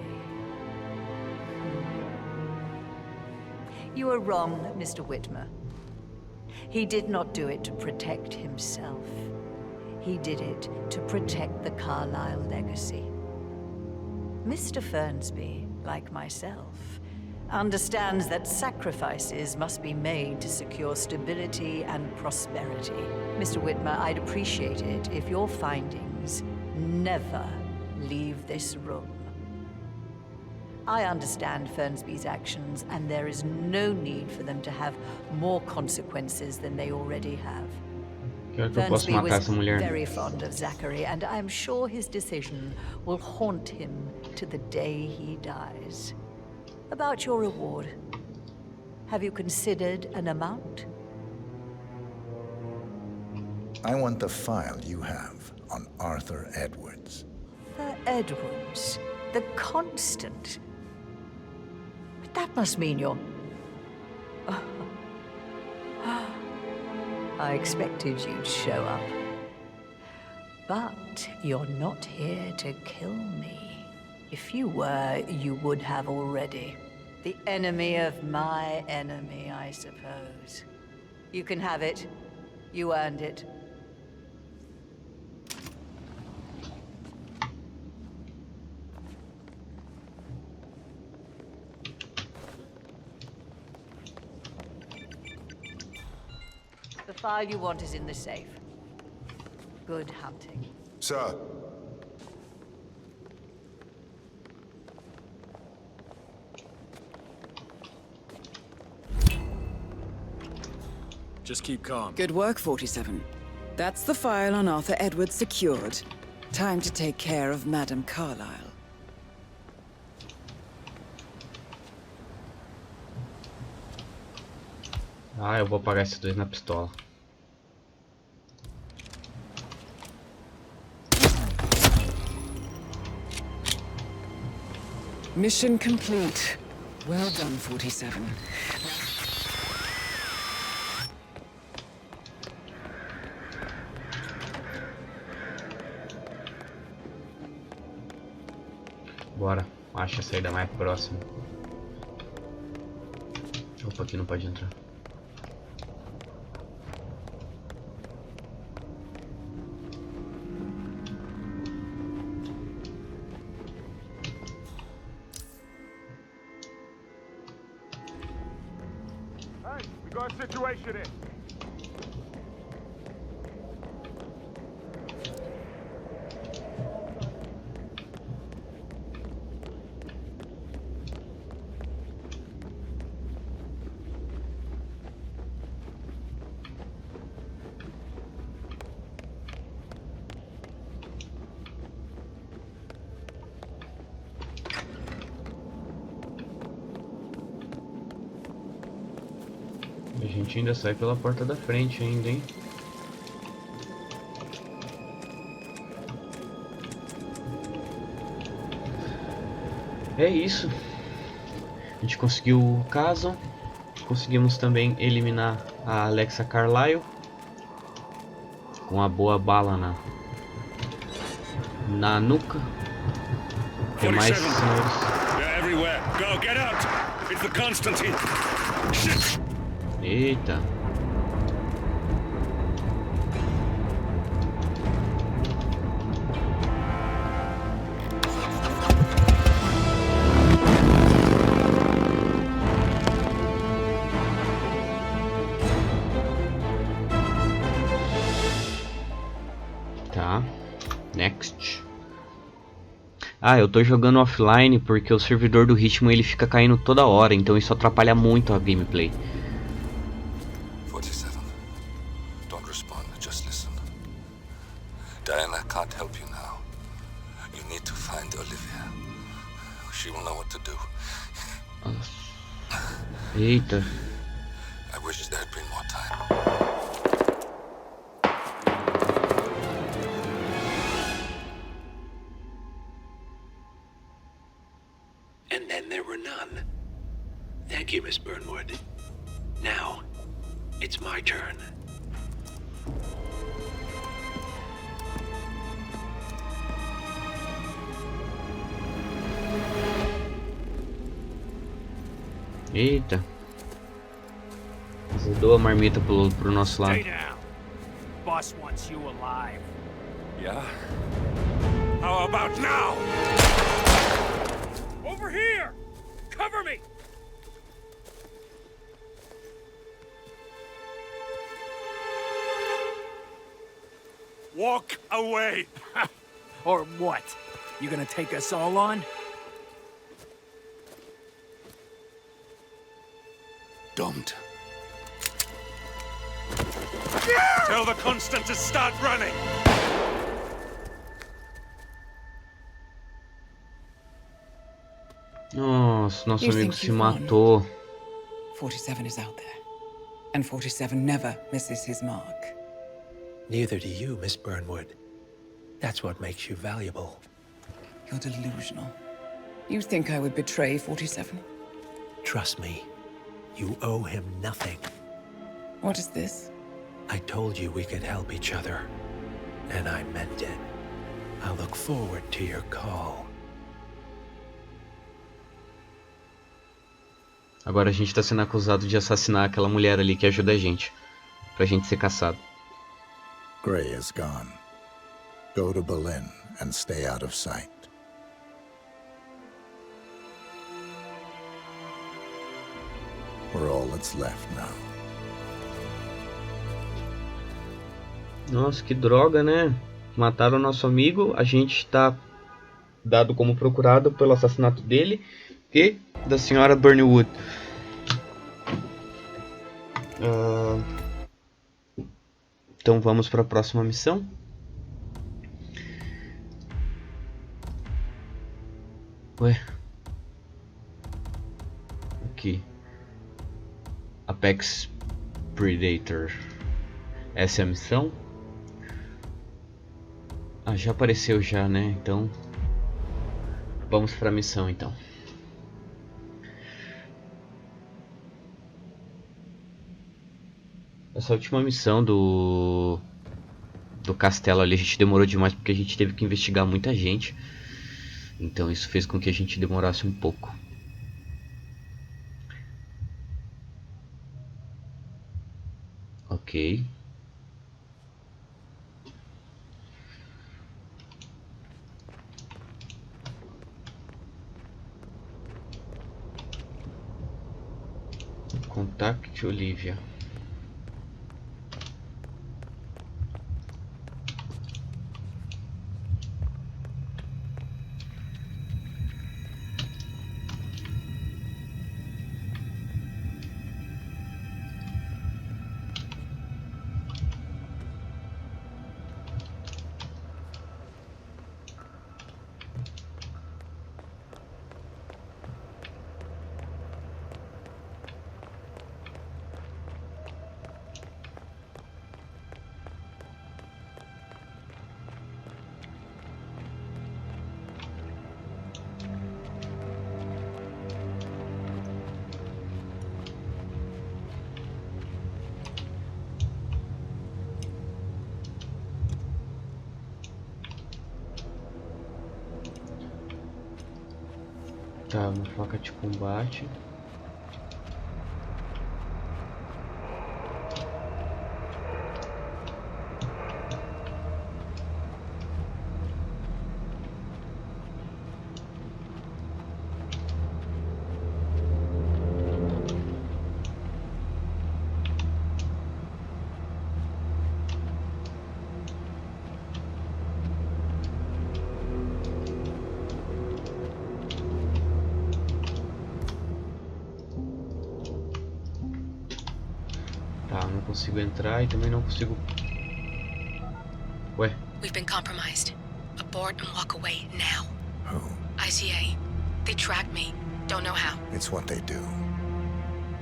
You are wrong, Mr. Whitmer. He did not do it to protect himself. He did it to protect the Carlyle legacy. Mr. Fernsby, like myself, understands that sacrifices must be made to secure stability and prosperity. Mr. Whitmer, I'd appreciate it if your findings never leave this room. I understand Fernsby's actions, and there is no need for them to have more consequences than they already have. Fernsby was very fond of Zachary, and I'm sure his decision will haunt him to the day he dies. About your reward, have you considered an amount? I want the file you have on Arthur Edwards. Arthur Edwards, the Constant. But that must mean you're... I expected you'd show up. But you're not here to kill me. If you were, you would have already. The enemy of my enemy, I suppose. You can have it. You earned it. The file you want is in the safe. Good hunting. Sir. Just keep calm. Good work, 47. That's the file on Arthur Edwards secured. Time to take care of Madame Carlyle. Ah, eu vou apagar esses dois na pistola. Mission complete. Well done, 47. Bora, acha a saída mais próxima. Opa, aqui não pode entrar. Hey, we got a situation here. A gente ainda sai pela porta da frente ainda, hein? É isso. A gente conseguiu o caso. Conseguimos também eliminar a Alexa Carlyle com a boa bala na nuca. Tem mais, senhores. They're everywhere. Go, get out. It's the Constantine. Shit. Eita. Tá. Next. Ah, eu tô jogando offline porque o servidor do Hitman ele fica caindo toda hora, então isso atrapalha muito a gameplay. Diana can't help you now. You need to find Olivia. She will know what to do. Eita. I wish there had been more time. And then there were none. Thank you, Miss Burnwood. Now, it's my turn. Eita. Mudou a marmita pro nosso lado. Boss wants you alive. Yeah? How about now? Over here! Cover me! Walk away! Or what? You gonna take us all on? Don't. Tell the Constant to start running! Nossa, nosso You amigo think se you've won? matou. 47 is out there, and 47 never misses his mark. Neither do you, Miss Burnwood. That's what makes you valuable. You're delusional. You think I would betray 47? Trust me, you owe him nothing. What is this? I told you we could help each other, and I meant it. I look forward to your call. Agora a gente tá sendo acusado de assassinar aquela mulher ali que ajuda a gente, pra gente ser caçado. Gray is gone. Go to Berlin and stay out of sight. We're all that's left now. Nossa, que droga, né? Mataram o nosso amigo, a gente tá dado como procurado pelo assassinato dele e da senhora Burnwood. Então vamos para a próxima missão. Ué? Aqui. Apex Predator. Essa é a missão? Ah, já apareceu já, né? Então vamos para a missão então. Essa última missão do castelo ali a gente demorou demais porque a gente teve que investigar muita gente. Então isso fez com que a gente demorasse um pouco. Ok. Contacte Olivia. Tá, uma faca de combate. Tá, não consigo entrar e também não consigo... Ué? We've been compromised. Abort and walk away now. Who? ICA. They tracked me. Don't know how. It's what they do.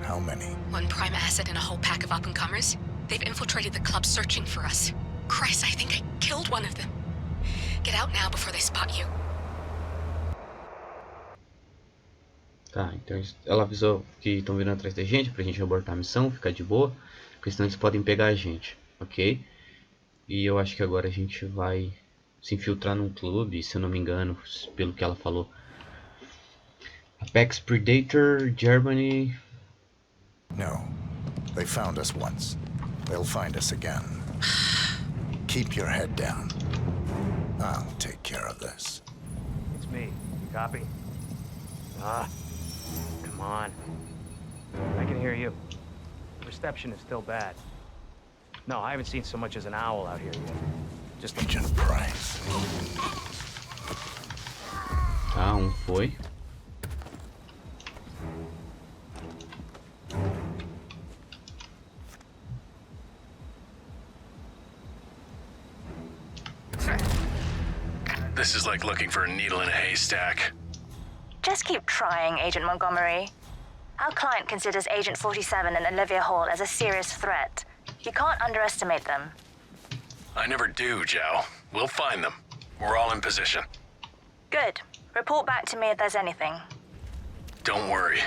How many? One prime asset and a whole pack of up-and-comers. They've infiltrated the club searching for us. Christ, I think I killed one of them. Get out now before they spot you. Tá, então ela avisou que estão vindo atrás da gente pra gente abortar a missão, ficar de boa, porque senão eles podem pegar a gente, ok? E eu acho que agora a gente vai se infiltrar num clube, se eu não me engano, pelo que ela falou. Apex Predator, Germany. No, they found us once. They'll find us again. Keep your head down. I'll take care of this. It's me. You copy? Come on. I can hear you. Reception is still bad. No, I haven't seen so much as an owl out here yet. Just Agent Price. um foi. This is like looking for a needle in a haystack. Just keep trying, Agent Montgomery. Our client considers Agent 47 and Olivia Hall as a serious threat. You can't underestimate them. I never do, Zhao. We'll find them. We're all in position. Good. Report back to me if there's anything. Don't worry.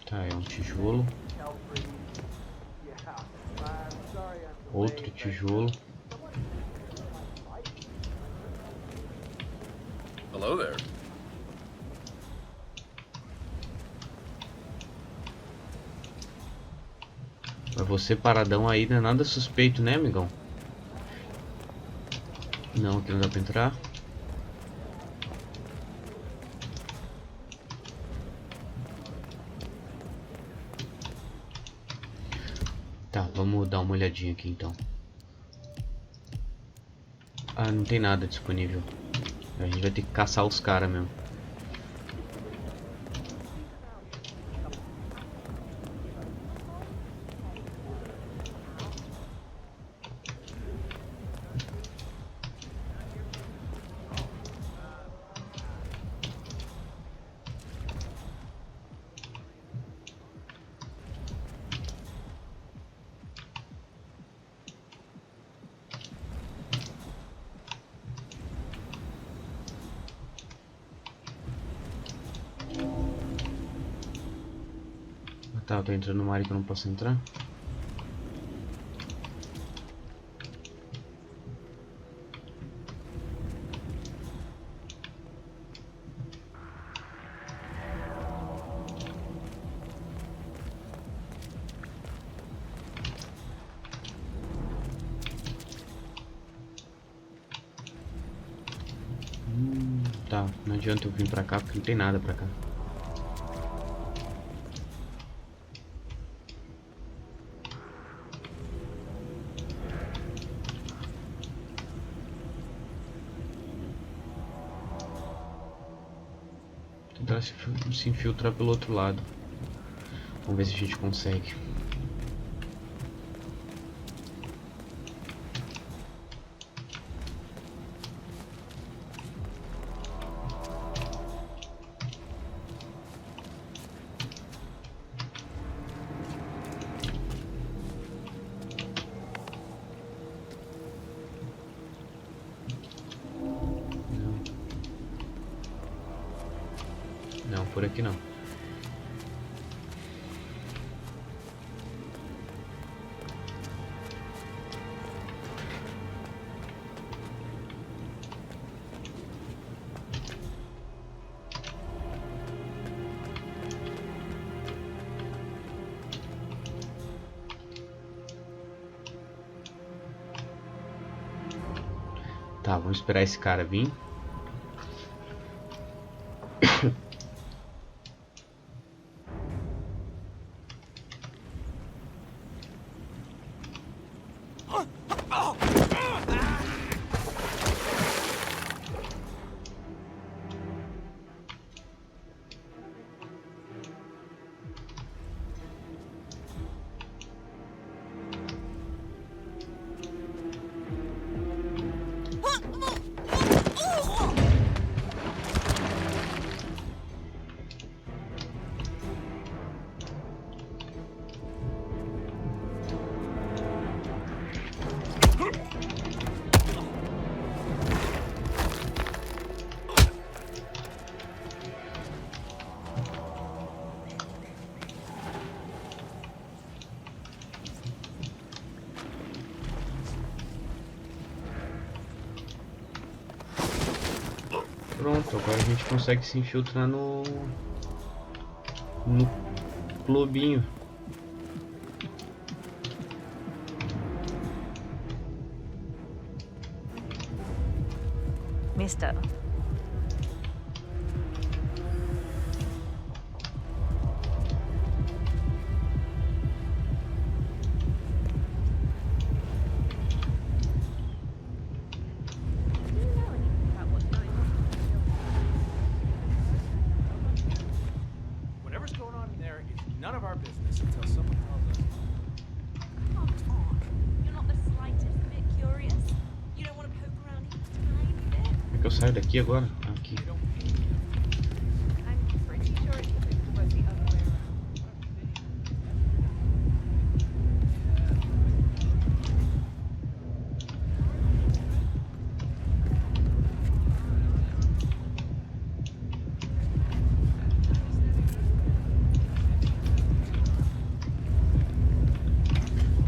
Tá, é um tijolo. Outro tijolo. Hello there. Mas você paradão aí não é nada suspeito, né, amigão? Não, aqui não dá pra entrar. Tá, vamos dar uma olhadinha aqui então. Ah, não tem nada disponível. A gente vai ter que caçar os caras mesmo. Tá, eu tô entrando numa área que eu não posso entrar. Tá, não adianta eu vir pra cá porque não tem nada pra cá. Tentar se infiltrar pelo outro lado. Vamos ver se a gente consegue. Não, por aqui não. Tá, vamos esperar esse cara vir. Pronto, agora a gente consegue se infiltrar no clubinho. Mister. there is none of our business until someone tells us. Come on. You're not the slightest bit curious. You don't want to poke around even a tiny bit. Como é que eu saio daqui agora? Aqui. I'm pretty sure it's supposed to work the other way around.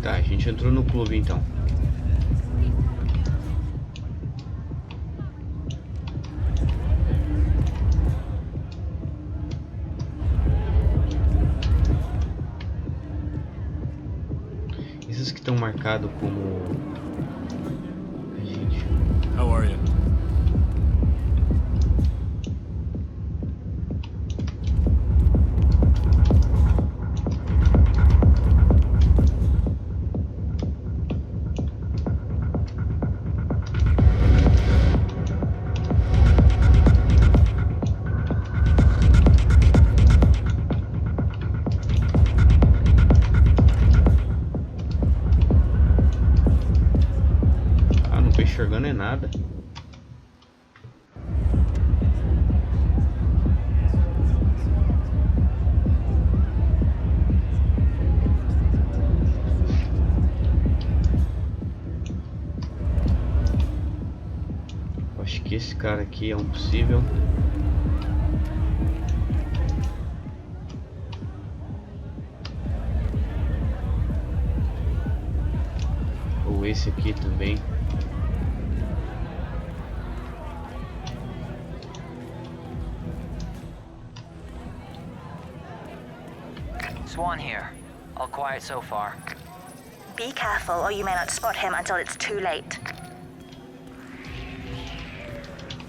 Tá, a gente entrou no clube então. Esses que estão marcados como agente. How are you? Enxergando é nada. Acho que esse cara aqui é um possível. Ou esse aqui também. Swan here. All quiet so far. Be careful, or you may not spot him until it's too late.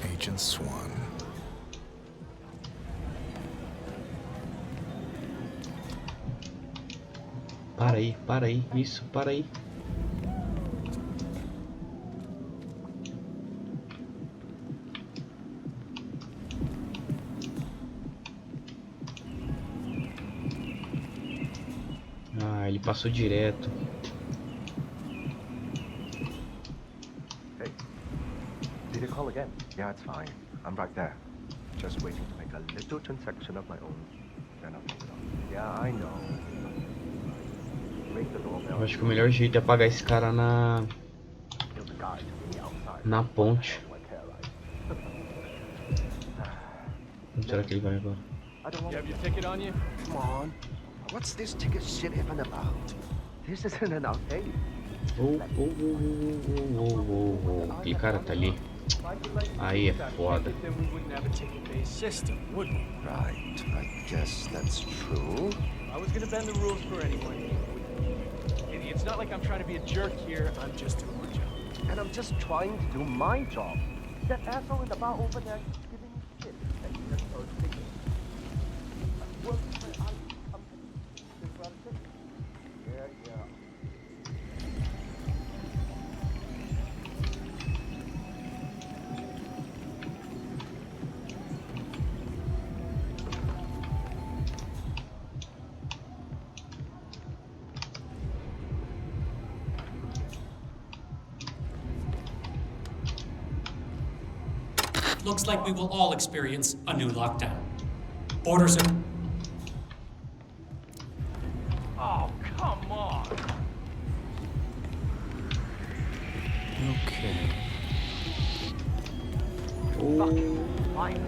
Agent Swan. Para aí, isso, para aí. Ah, ele passou direto. Hey, did you call again? Yeah, it's fine. I'm right there. Just waiting to make a little transaction of my own. Then I'll take it off. Yeah, I know. Ring the doorbell. Eu acho que o melhor jeito é apagar esse cara na ponte. Onde será que ele vai agora? You have your ticket on you? Come on. What's this ticket shit even about? This isn't an arcade. Aquele cara tá ali. Aí é foda. Right, I guess that's true. I was gonna bend the rules for anyone. It's not like I'm trying to be a jerk here. I'm just doing my job. And I'm just trying to do my job. That asshole in the bar over there is giving me shit. And he just starts thinking. Work for an IT company. This what I'm saying. Yeah. Looks like we will all experience a new lockdown. Orders are... Oh, come on! Okay. Fine.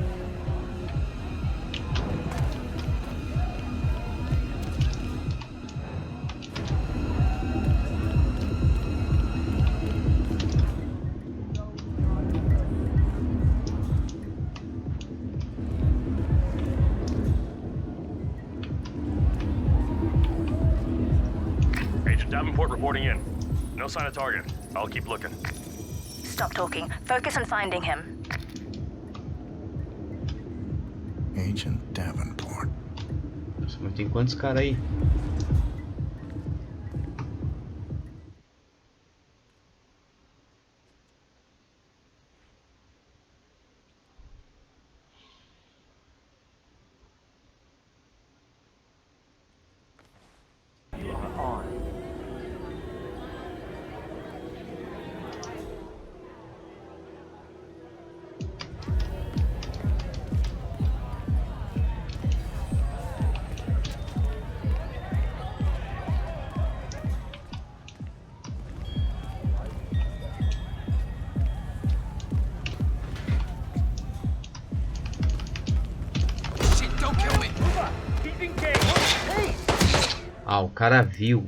Davenport reporting in. No sign of target. I'll keep looking. Stop talking. Focus on finding him. Agent Davenport. Nossa, mas tem quantos caras aí? Ah, o cara viu.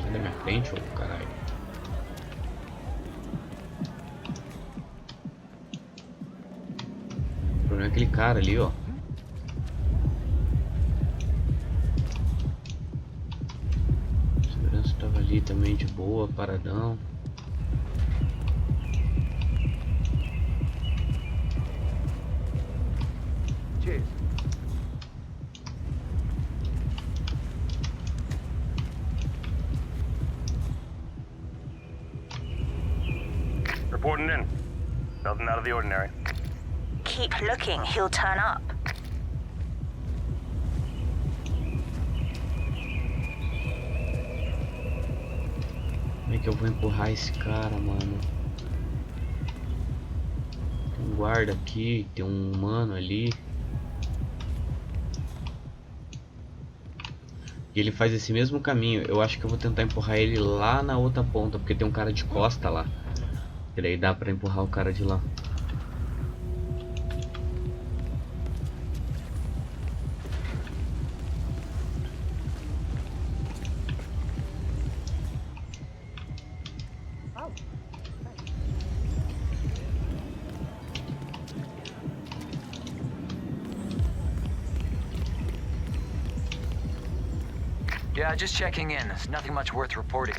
Sai da minha frente, ô caralho. O problema é aquele cara ali, ó. A segurança tava ali também de boa, paradão. Cheers. Reporting in. Nothing out of the ordinary. Keep looking, he'll turn up. Como é que eu vou empurrar esse cara, mano? Tem um guarda aqui, tem um humano ali. E ele faz esse mesmo caminho. Eu acho que eu vou tentar empurrar ele lá na outra ponta, porque tem um cara de costa lá. E daí dá pra empurrar o cara de lá. Yeah, just checking in. There's nothing much worth reporting.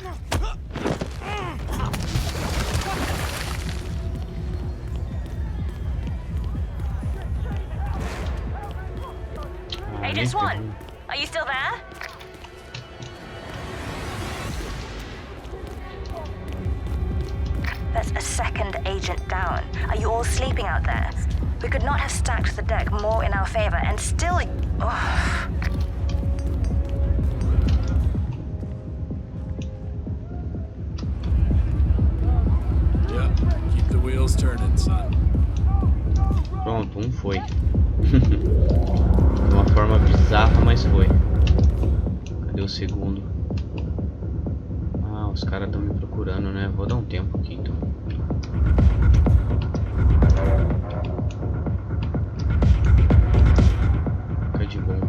Agent Swan, are you still there? There's a second agent down. Are you all sleeping out there? We could not have stacked the deck more in our favor and still... Ugh. Keep the wheels turning, son. Pronto, foi. De uma forma bizarra, mas foi. Cadê o segundo? Ah, os caras estão me procurando, né? Vou dar um tempo aqui então. Fica de bom.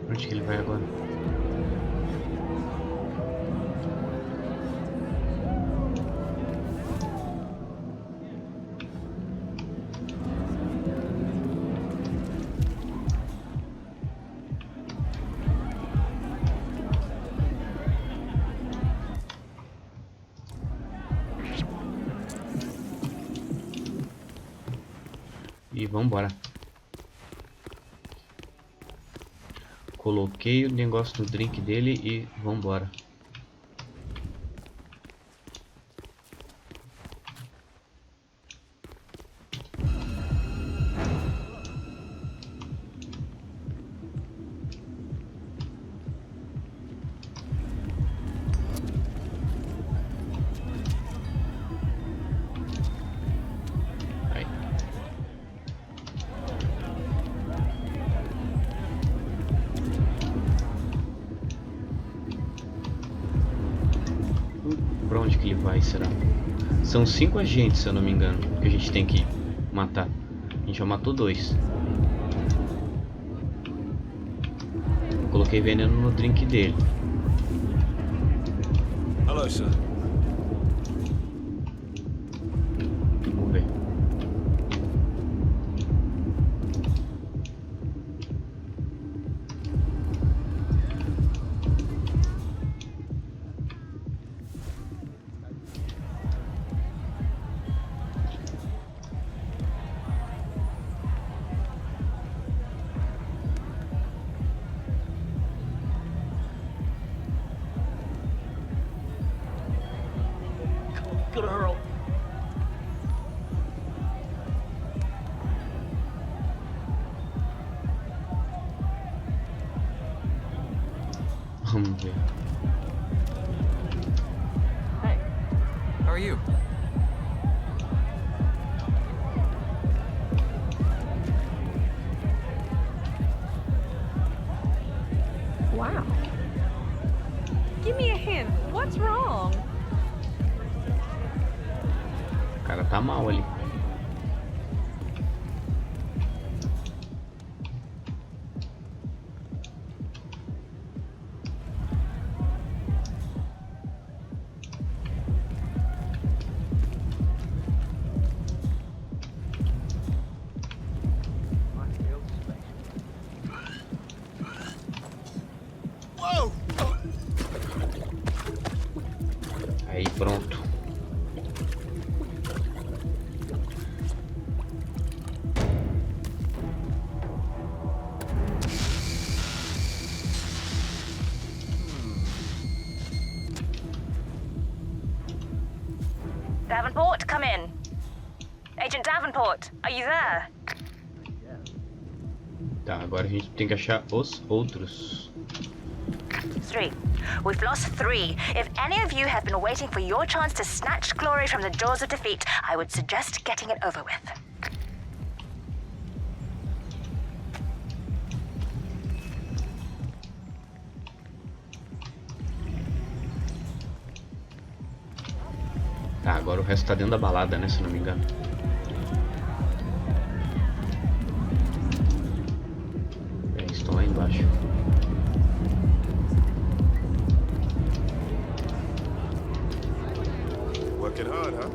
Onde que ele vai agora? E vambora. Coloquei o negócio no drink dele e vambora. Pra onde que ele vai, será? São 5 agentes, se eu não me engano, que a gente tem que matar. A gente já matou 2. Coloquei veneno no drink dele. Hello, sir. gonna hurl. Vamos ver. Hey, How are you? Wow. Give me a hint. What's wrong? O cara tá mal ali. Aí pronto. Davenport, come in. Agent Davenport, are you there? Tá, agora a gente tem que achar os outros. 3. We've lost 3. If any of you have been waiting for your chance to snatch glory from the jaws of defeat, I would suggest getting it over with. Tá, agora o resto tá dentro da balada, né, se não me engano. Estão lá embaixo. Working hard, huh?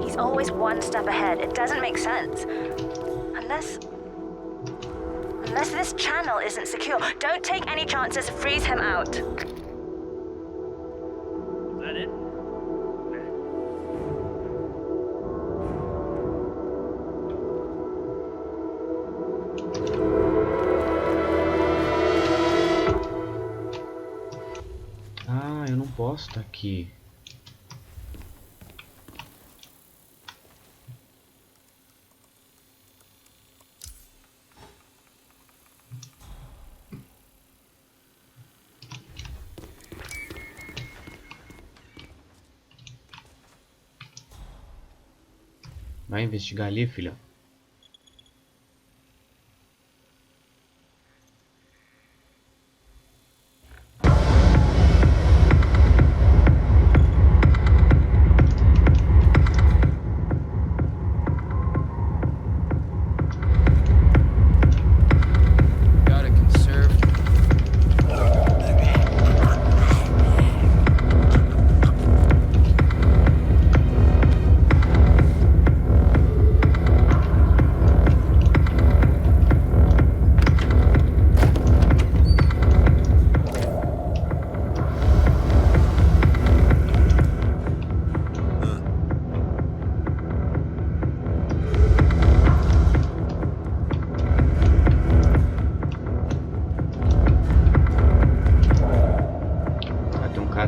He's always one step ahead. It doesn't make sense. Unless this channel isn't secure. Don't take any chances. Freeze him out. is that it? Ah, eu não posso estar aqui. Vai investigar ali, filha.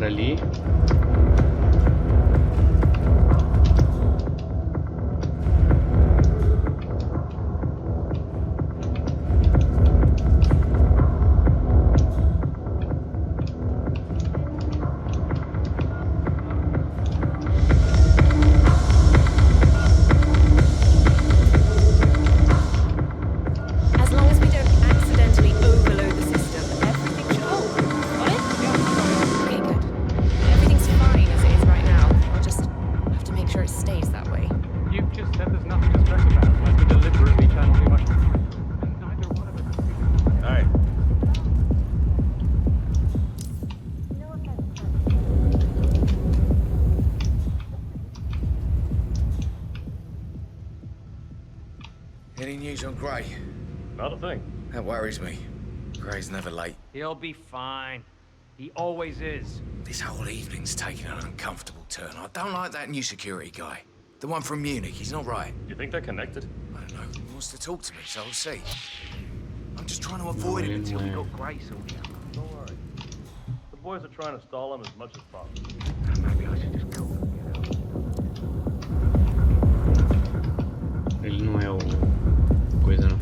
Ali. As long as we don't accidentally overload the system, everything should hold. Got it? Okay, good. Everything's fine as it is right now. I'll just have to make sure it stays that way. You've just said there's nothing to stress about, like we deliberately channel too much. And neither one of us. Hey. Any news on Gray? Not a thing. That worries me. Gray's never late. He'll be fine. He always is. This whole evening's taking an uncomfortable turn. I don't like that new security guy. The one from Munich, he's not right. You think they're connected? I don't know. He wants to talk to me, so we'll see. I'm just trying to avoid it until we got Gray sorted out. Don't worry. The boys are trying to stall him as much as possible. Maybe I should just call them, Ele não é o coisa, não.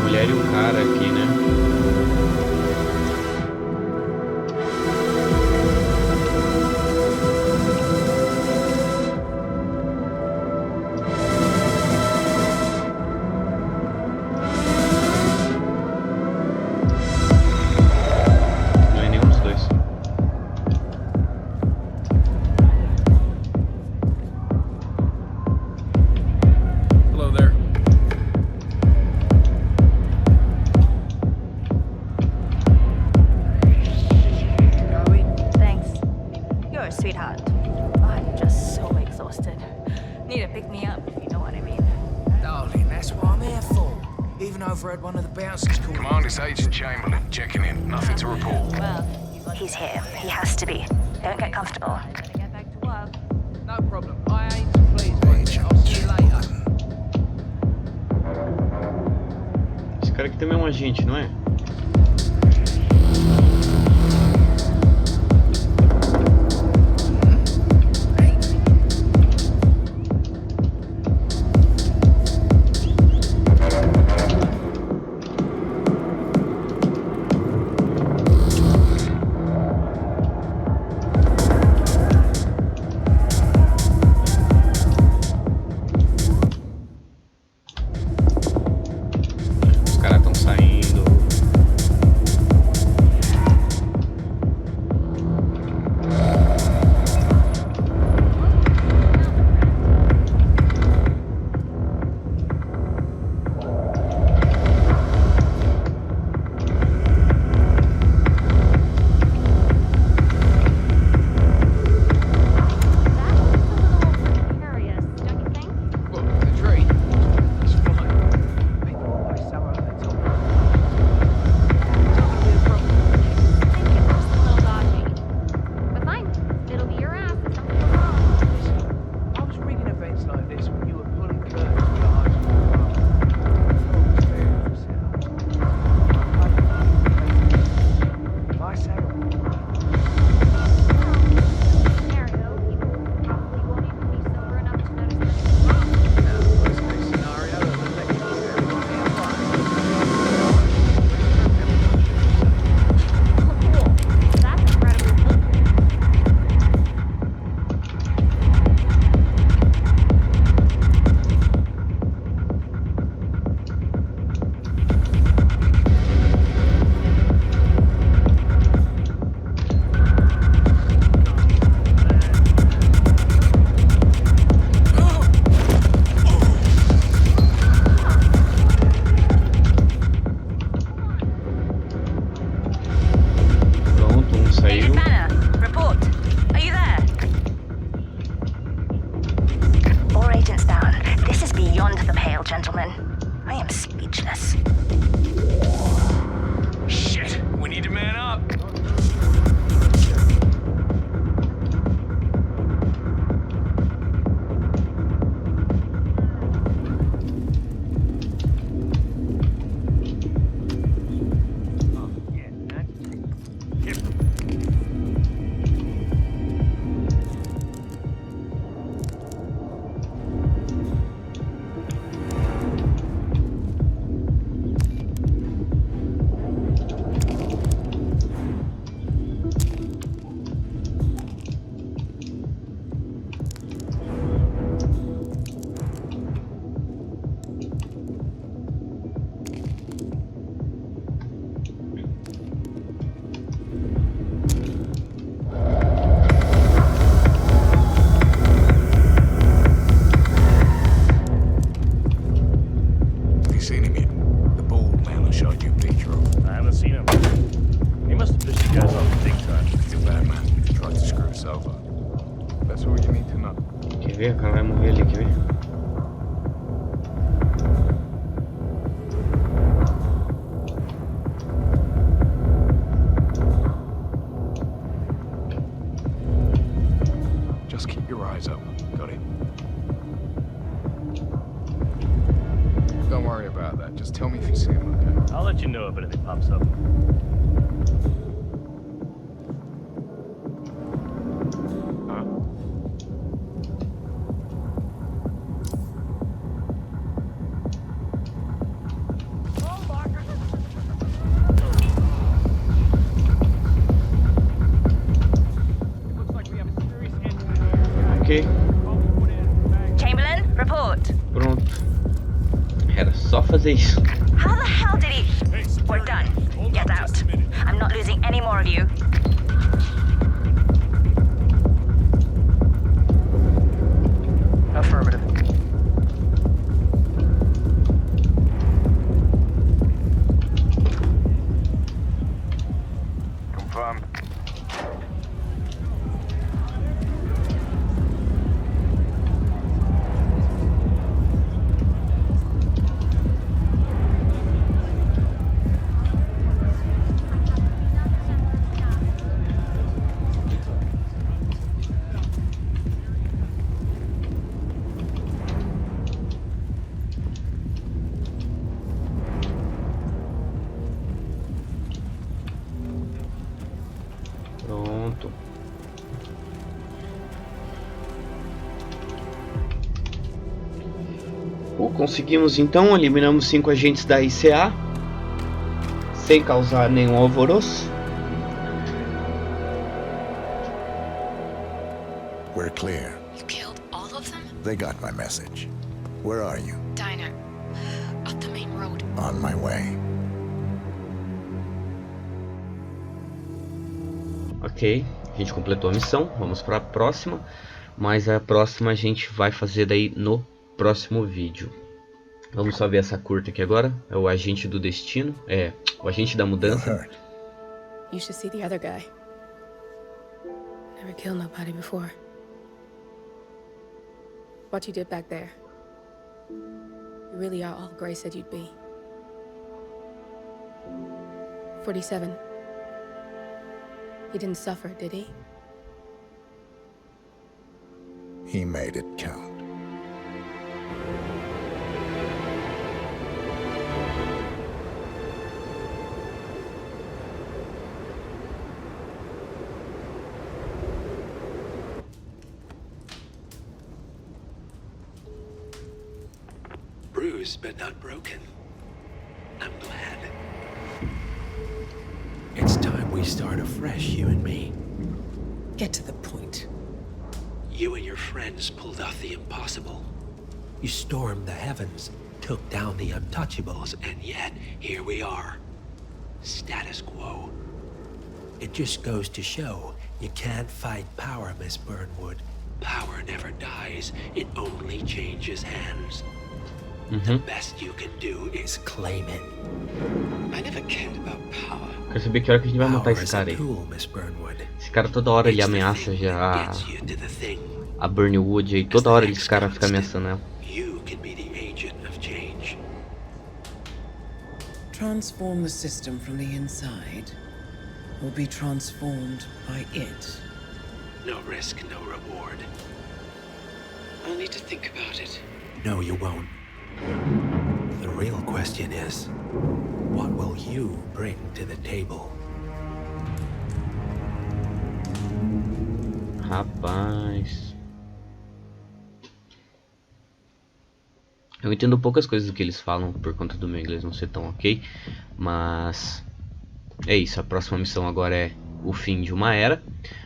mulher e o cara aqui, né? Não é nenhum dos dois. Hello there. Thanks. You're a sweetheart. I'm just so exhausted. Need to pick me up, if you know what I mean. Darling, that's what I'm here for. Even overheard one of the bouncers call. Command, it's Agent Chamberlain. Checking in. Nothing to report. Well, he's here. He has to be. Don't get comfortable. Get back to work. No problem. I ain't too pleased with it. I'll see you later. Esse cara aqui também é um agente, não é? Os caras estão saindo. What, the tree? It's fine. I thought I saw her at the top. It's not gonna be a problem. But fine, it'll be your ass if something goes wrong. I was reading events like this when you were pulling curtains for your high school club. Bye, Sarah. Scenario, people probably won't even be sober enough to notice that it's wrong. Worst case scenario, they'll let you do everything in That's incredibly cool. Pronto, um saiu. Agent Banner, report. Are you there? All agents down. This is beyond the pale, gentlemen. I am speechless. Shit, we need to man up. Don't worry about that. Just tell me if you see him, okay? I'll let you know if anything pops up. Ok. Chamberlain, report. Pronto. Era só fazer isso. How the hell did he... We're done. Get out. I'm not losing any more of you. Affirmative. Confirmed. Pronto. Conseguimos então, eliminamos 5 agentes da ICA sem causar nenhum alvoroço. We're clear. You killed all of them? They got my message. Where are you? Diner. Up the main road. On my way. Ok, a gente completou a missão, vamos para a próxima, mas a próxima a gente vai fazer daí no próximo vídeo. Vamos só ver essa curta aqui agora, é o Agente do Destino, o Agente da Mudança. You should see the other guy. Never killed nobody before. What you did back there. You really are all Gray said you'd be. 47. He didn't suffer, did he? He made it count. Bruised but not broken. I'm glad. It's time we start afresh, you and me. Get to the point. You and your friends pulled off the impossible. You stormed the heavens, took down the untouchables, and yet here we are. Status quo. It just goes to show you can't fight power, Miss Burnwood. Power never dies, it only changes hands. The best you can do is claim it. I never cared about power. Quero saber que hora que a gente vai matar esse cara aí. Esse cara toda hora ele ameaça já a Burnwood aí, toda hora esse cara fica ameaçando ela. Transform the system from the inside, or be transformed by it. No risk, no reward. I'll need to think about it. No, you won't. The real question is, what will you bring to the table? Rapaz, eu entendo poucas coisas do que eles falam por conta do meu inglês não ser tão ok, mas é isso. A próxima missão agora é o fim de uma era,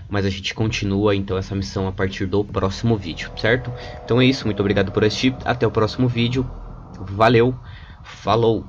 mas a gente continua então essa missão a partir do próximo vídeo, certo? Então é isso, muito obrigado por assistir, até o próximo vídeo, valeu, falou!